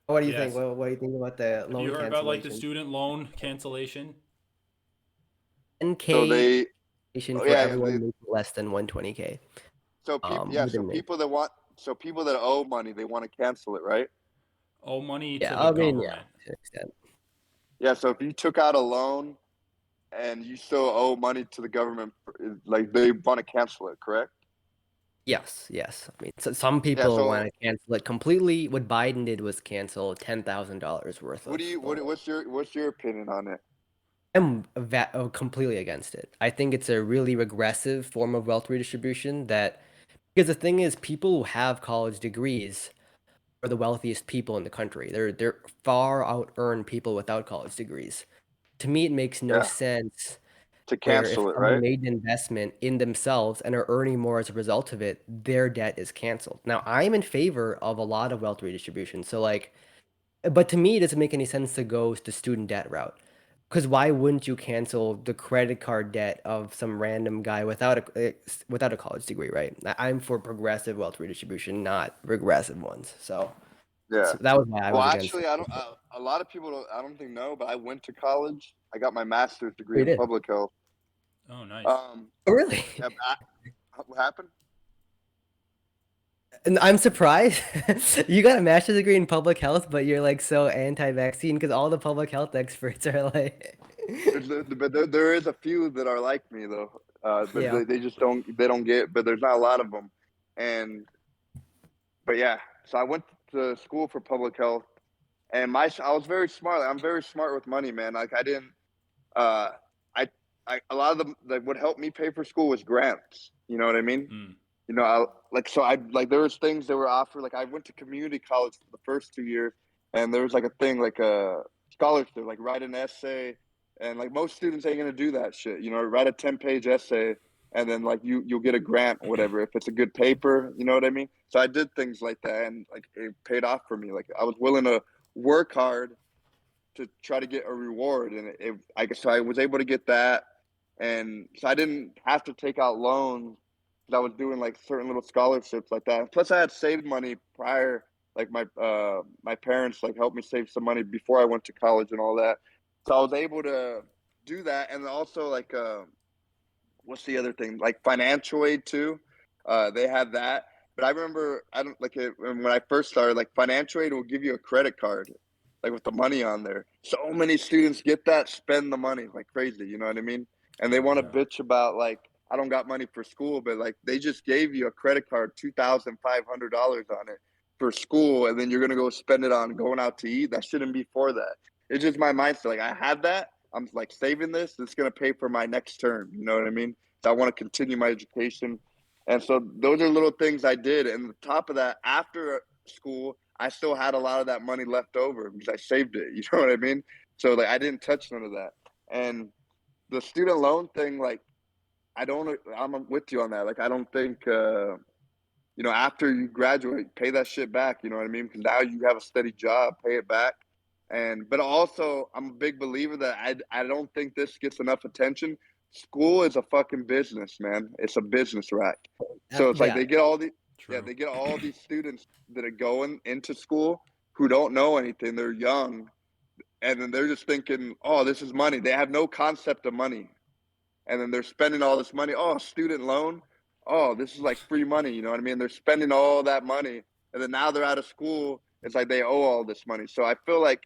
what do you think? Yes. What do you think about the Have you loan heard about like the cancellation? student loan cancellation? So 10K they. Oh for yeah. everyone making less than 120K. So people. Yeah. So Within me. people that want. So people that owe money, they want to cancel it, right? Owe money Yeah, to the I mean, yeah, government. to an extent. Yeah. So if you took out a loan and you still owe money to the government, like, they want to cancel it, correct? Yes, yes. I mean, so some Yeah. people want So to cancel it completely. What Biden did was cancel $10,000 worth what do of you? the loan. What's your opinion on it? Completely against it. I think it's a really regressive form of wealth redistribution that because the thing is people who have college degrees are the wealthiest people in the country. They're far out earn people without college degrees. To me, it makes no Yeah. sense To where if cancel it, someone right? made an investment in themselves and are earning more as a result of it, their debt is canceled. Now, I'm in favor of a lot of wealth redistribution. So like but to me, it doesn't make any sense to go the student debt route. Because why wouldn't you cancel the credit card debt of some random guy without a college degree, right? I'm for progressive wealth redistribution, not regressive ones. Yeah. So that was why I Well, was against it. actually, I don't. A lot of people don't. I don't think know, but I went to college. I got my master's Oh, degree you in did? public health. Oh, nice. Um, Oh, really? yeah, what happened? And I'm surprised you got a master's degree in public health, but you're like so anti-vaccine because all the public health experts are like, But there is a few that are like me though. But yeah. they just don't. They don't get. But there's not a lot of them. And but yeah, so I went to school for public health, and I was very smart. Like, I'm very smart with money, man. Like I didn't uh I a lot of them like what helped me pay for school was grants. You know what I mean? Mm. You know, I like there was things that were offered. Like I went to community college for the first 2 years, and there was like a thing like a scholarship, like write an essay, and like most students ain't gonna do that shit. You know, write a 10-page essay, and then like you'll get a grant or whatever if it's a good paper. You know what I mean? So I did things like that, and like it paid off for me. Like I was willing to work hard to try to get a reward, and I guess so I was able to get that, and so I didn't have to take out loans because I was doing like certain little scholarships like that. Plus, I had saved money prior, like my parents like helped me save some money before I went to college and all that, so I was able to do that, and also like what's the other thing like financial aid too. They had that. But I remember I don't like it when I first started. Like financial aid will give you a credit card, like with the money on there. So many students get that, spend the money like crazy. You know what I mean? And they Oh want to yeah. bitch about like I don't got money for school, but like they just gave you a credit card, $2,500 on it for school, and then you're gonna go spend it on going out to eat. That shouldn't be for that. It's just my mindset. Like I had that. I'm like saving this. It's gonna pay for my next term. You know what I mean? So I want to continue my education. And so those are little things I did. And on top of that, after school, I still had a lot of that money left over because I saved it. You know what I mean? So like I didn't touch none of that. And the student loan thing, like I'm with you on that. Like I don't think you know, after you graduate, pay that shit back. You know what I mean? Because now you have a steady job, pay it back. And but also, I'm a big believer that I don't think this gets enough attention. School is a fucking business, man. It's a business rack. So it's like Yeah, they get all the yeah True. they get all these students that are going into school who don't know anything. They're young, and then they're just thinking, oh, this is money. They have no concept of money, and then they're spending all this money. Oh, student loan. Oh, this is like free money. You know what I mean? They're spending all that money, and then now they're out of school. It's like they owe all this money. So I feel like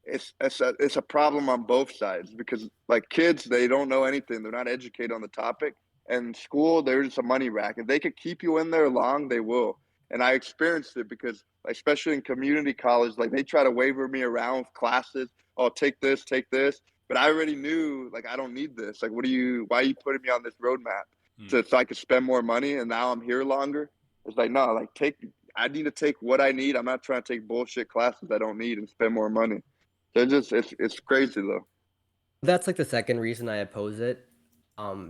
it's a problem on both sides because like kids they don't know anything. They're not educated on the topic. And school, they're just a money rack. If they could keep you in there long, they will. And I experienced it because, like, especially in community college, like they try to waiver me around with classes. Oh, take this, take this. But I already knew, like, I don't need this. Like, why are you putting me on this roadmap Mm. so I could spend more money and now I'm here longer? It's like, no, like, I need to take what I need. I'm not trying to take bullshit classes I don't need and spend more money. So it's crazy though. that's like the second reason I oppose it.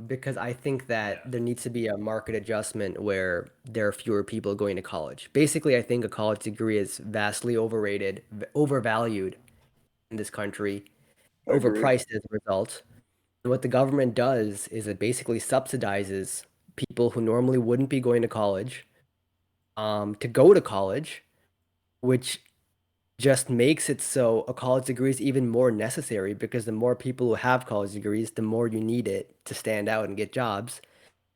Because I think Yeah. that there needs to be a market adjustment where there are fewer people going to college. Basically, I think a college degree is vastly overrated, overvalued in this country, I agree. overpriced as a result. And what the government does is it basically subsidizes people who normally wouldn't be going to college, to go to college, which just makes it so a college degree is even more necessary because the more people who have college degrees, the more you need it to stand out and get jobs.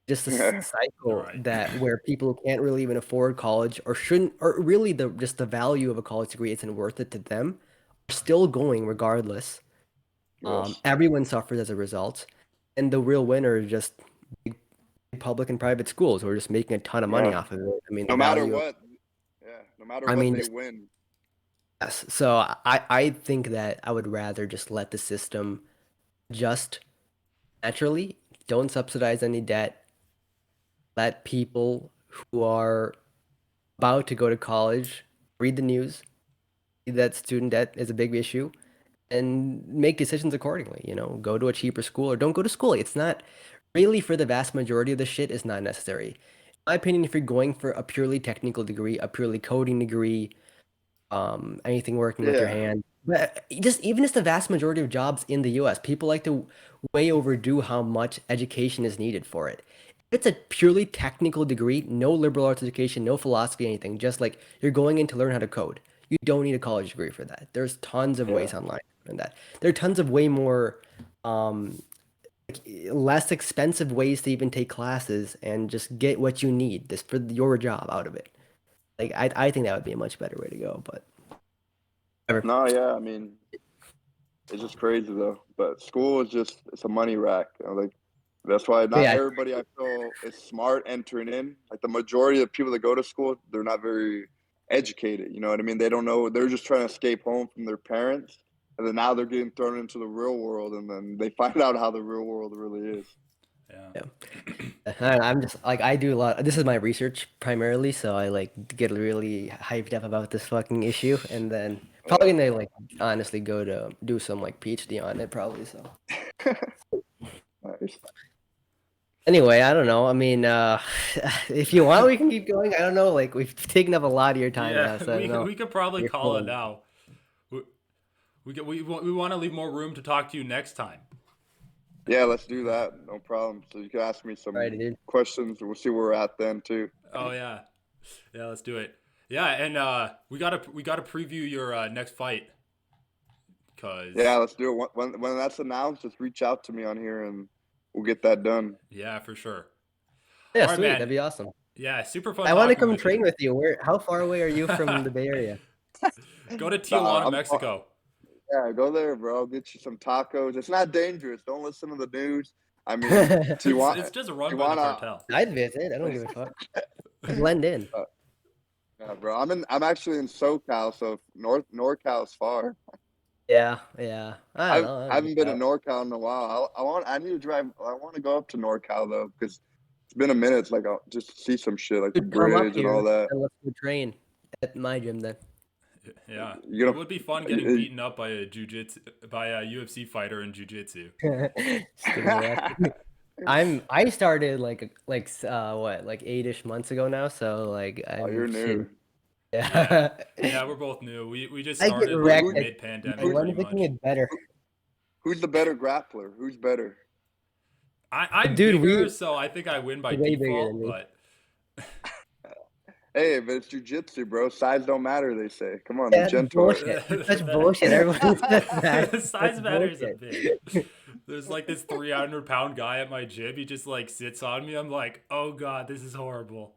Just a cycle Right. that where people who can't really even afford college or shouldn't, or really the just the value of a college degree isn't worth it to them, are still going regardless. Yes. Everyone suffers as a result, and the real winner is just big public and private schools who are just making a ton of money Yeah. off of it. I mean, the No matter value of, what. Yeah. No matter I what, mean, they just win. yes. So I think that I would rather just let the system just naturally, don't subsidize any debt, let people who are about to go to college read the news, see that student debt is a big issue, and make decisions accordingly. Go to a cheaper school or don't go to school. It's not really, for the vast majority of the shit, is not necessary. In my opinion, if you're going for a purely technical degree, a purely coding degree, anything working with your Yeah. hand. But just the vast majority of jobs in the US, people like to way overdo how much education is needed for it. If it's a purely technical degree, no liberal arts education, no philosophy, anything, just like you're going in to learn how to code. You don't need a college degree for that. There's tons of Yeah. ways online to learn that. There are tons of way more um less expensive ways to even take classes and just get what you need this for your job out of it. Like I think that would be a much better way to go, but whatever. No, yeah. I mean, it's just crazy though. But school is it's a money rack. You know, like that's why But not yeah, everybody I feel is smart entering in. Like the majority of people that go to school, they're not very. educated. You know what I mean? They don't know. They're just trying to escape home from their parents, and then now they're getting thrown into the real world, and then they find out how the real world really is. Yeah. I'm just like I do a lot. This is my research primarily, so I like get really hyped up about this fucking issue, and then probably gonna like honestly go to do some like PhD on it probably. So Nice. anyway, I don't know. I mean, if you want, we can keep going. I don't know. Like we've taken up a lot of your time Yeah, now, so I don't know. we could probably You're call it cool. now. We want to leave more room to talk to you next time. Yeah, let's do that. No problem. So you can ask me some Alrighty, dude. questions. We'll see where we're at then too. Oh yeah, let's do it. Yeah, and we gotta preview your next fight. Cause Yeah, let's do it. When that's announced, just reach out to me on here and we'll get that done. yeah, for sure. Yeah, All right, sweet. man. That'd be awesome. Yeah, super fun. I want to talking come with train you. with you. Where? How far away are you from the Bay Area? Go to Tijuana, Mexico. Yeah, go there, bro. Get you some tacos. It's not dangerous. Don't listen to the news. I mean, It's just run by the cartel. I'd visit. I don't give a fuck. Blend in. Yeah, bro. I'm actually in SoCal, so NorCal is far. Yeah, yeah. I I don't know. haven't been to NorCal in a while. I need to drive. I want to go up to NorCal though, because it's been a minute. It's like I'll just see some shit like the Dude, come up bridge and here all that. and let's go train at my gym then. Yeah, You know, it would be fun getting beaten up by a UFC fighter in jiu-jitsu. I started like what 8-ish months ago now, so like oh, you're new. Yeah. Yeah, we're both new. We just I get started wrecked like at- mid-pandemic When pretty is it gonna much. get better? Who's the better grappler? Who's better? I'm Dude, bigger, so I think I win by Way bigger default, than me. but Hey, but it's jujitsu, bro. Size don't matter, they say. Come on, Yeah, the gentle. bullshit. It's such bullshit. Everyone says that. The size That's matters a bullshit. bit. There's like this 300-pound guy at my gym. He just like sits on me. I'm like, oh god, this is horrible.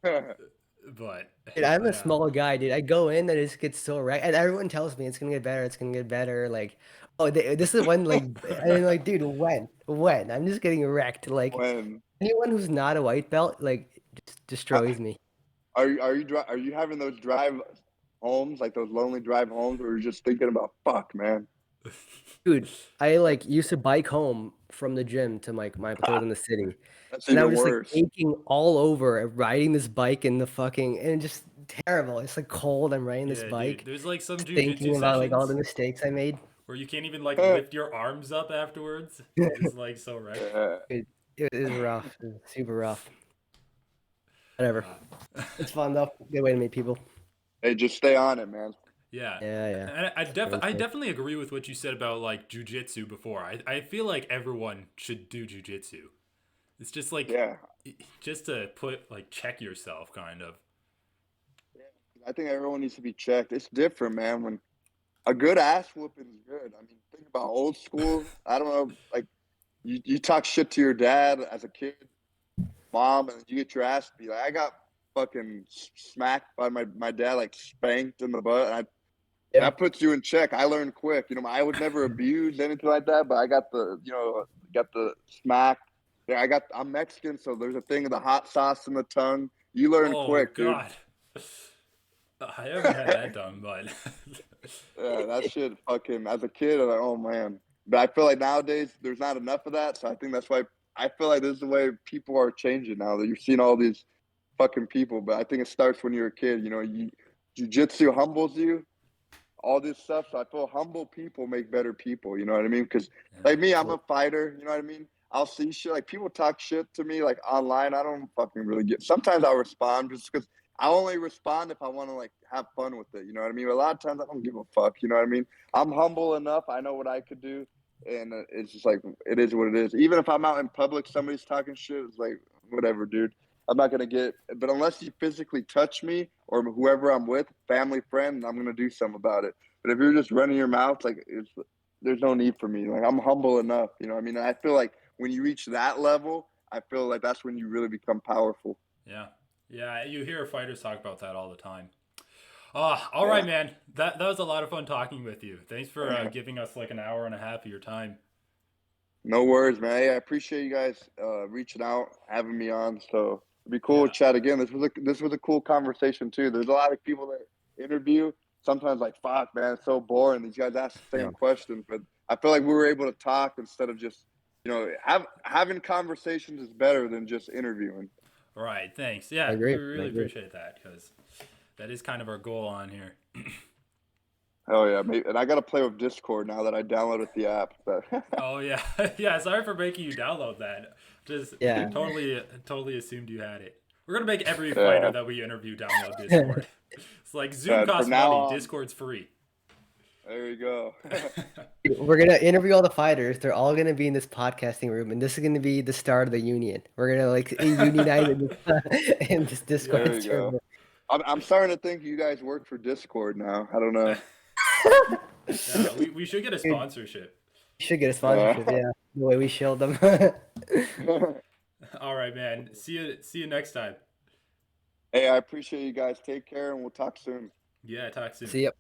But Dude, I'm yeah. a small guy, dude. I go in and it just gets so wrecked, and everyone tells me it's gonna get better. It's gonna get better. Like, oh, this is when like, and like, dude, when? I'm just getting wrecked. Like, When anyone who's not a white belt, like, just destroys me. are you having those drive homes, like those lonely drive homes, where you're just thinking about fuck, man? Dude, I like used to bike home from the gym to my place in the city, That's and I even was just worse. like aching all over riding this bike in the fucking and just terrible. It's like cold. I'm riding this Yeah, bike, dude. There's like some thinking jujitsu about like all the sessions mistakes I made. where you can't even like lift your arms up afterwards. It's like so wrecked. Yeah. It was rough. It was super rough. Whatever. It's fun though. Good way to meet people. Hey, just stay on it, man. Yeah. Yeah. And I definitely agree with what you said about like jujitsu before. I feel like everyone should do jujitsu. It's just like Yeah. just to check yourself kind of. I think everyone needs to be checked. It's different, man. When a good ass whooping is good. I mean, think about old school. I don't know, like you talk shit to your dad as a kid, mom, and you get your ass beat. Like, I got fucking smacked by my dad, like spanked in the butt. And that puts you in check. I learned quick. You know, I would never abuse anything like that, but I got the smack. Yeah, I'm Mexican, so there's a thing of the hot sauce in the tongue. You learn quick, dude. God. I haven't had that done, but Yeah, that shit fucking, as a kid, I'm like, oh man. But I feel like nowadays there's not enough of that, so I think that's why I feel like this is the way people are changing now. That you're seeing all these fucking people, but I think it starts when you're a kid. You know, jiu-jitsu humbles you, all this stuff. So I feel humble people make better people. You know what I mean? Because like me, I'm a fighter. You know what I mean? I'll see shit, like people talk shit to me like online. I don't fucking really get. Sometimes I'll respond just because I only respond if I want to like have fun with it. You know what I mean? A lot of times I don't give a fuck. You know what I mean? I'm humble enough. I know what I could do, and it's just like it is what it is. Even if I'm out in public, somebody's talking shit. It's like whatever, dude. I'm not gonna get. But unless you physically touch me or whoever I'm with, family, friend, I'm gonna do something about it. But if you're just running your mouth, like there's no need for me. Like I'm humble enough. You know what I mean? And I feel like when you reach that level, I feel like that's when you really become powerful. Yeah, you hear fighters talk about that all the time. All right, man. That was a lot of fun talking with you. Thanks for giving us like an hour and a half of your time. No worries, man. Hey, I appreciate you guys reaching out, having me on. So It'd be cool Yeah. to chat again. This was a cool conversation too. There's a lot of people that interview. Sometimes like, fuck, man, it's so boring. These guys ask the Yeah. same questions, but I feel like we were able to talk instead of just, having conversations is better than just interviewing. Right. Thanks. I Yeah, we agree. really appreciate that because that is kind of our goal on here. Oh yeah, and I got to play with Discord now that I downloaded the app. But Oh yeah, yeah. Sorry for making you download that. Just Yeah. totally assumed you had it. We're gonna make every Yeah. fighter that we interview download Discord. It's like Zoom from costs now money, on- Discord's free. there you go. We're gonna interview all the fighters. They're all gonna be in this podcasting room, and this is gonna be the start of the union. We're gonna like unionize in this Discord There you go. server. I'm starting to think you guys work for Discord now. I don't know. Yeah, we should get a sponsorship. We should get a sponsorship. Yeah, the way we shield them. All right, man. See you next time. Hey, I appreciate you guys. Take care, and we'll talk soon. Yeah, talk soon. See ya.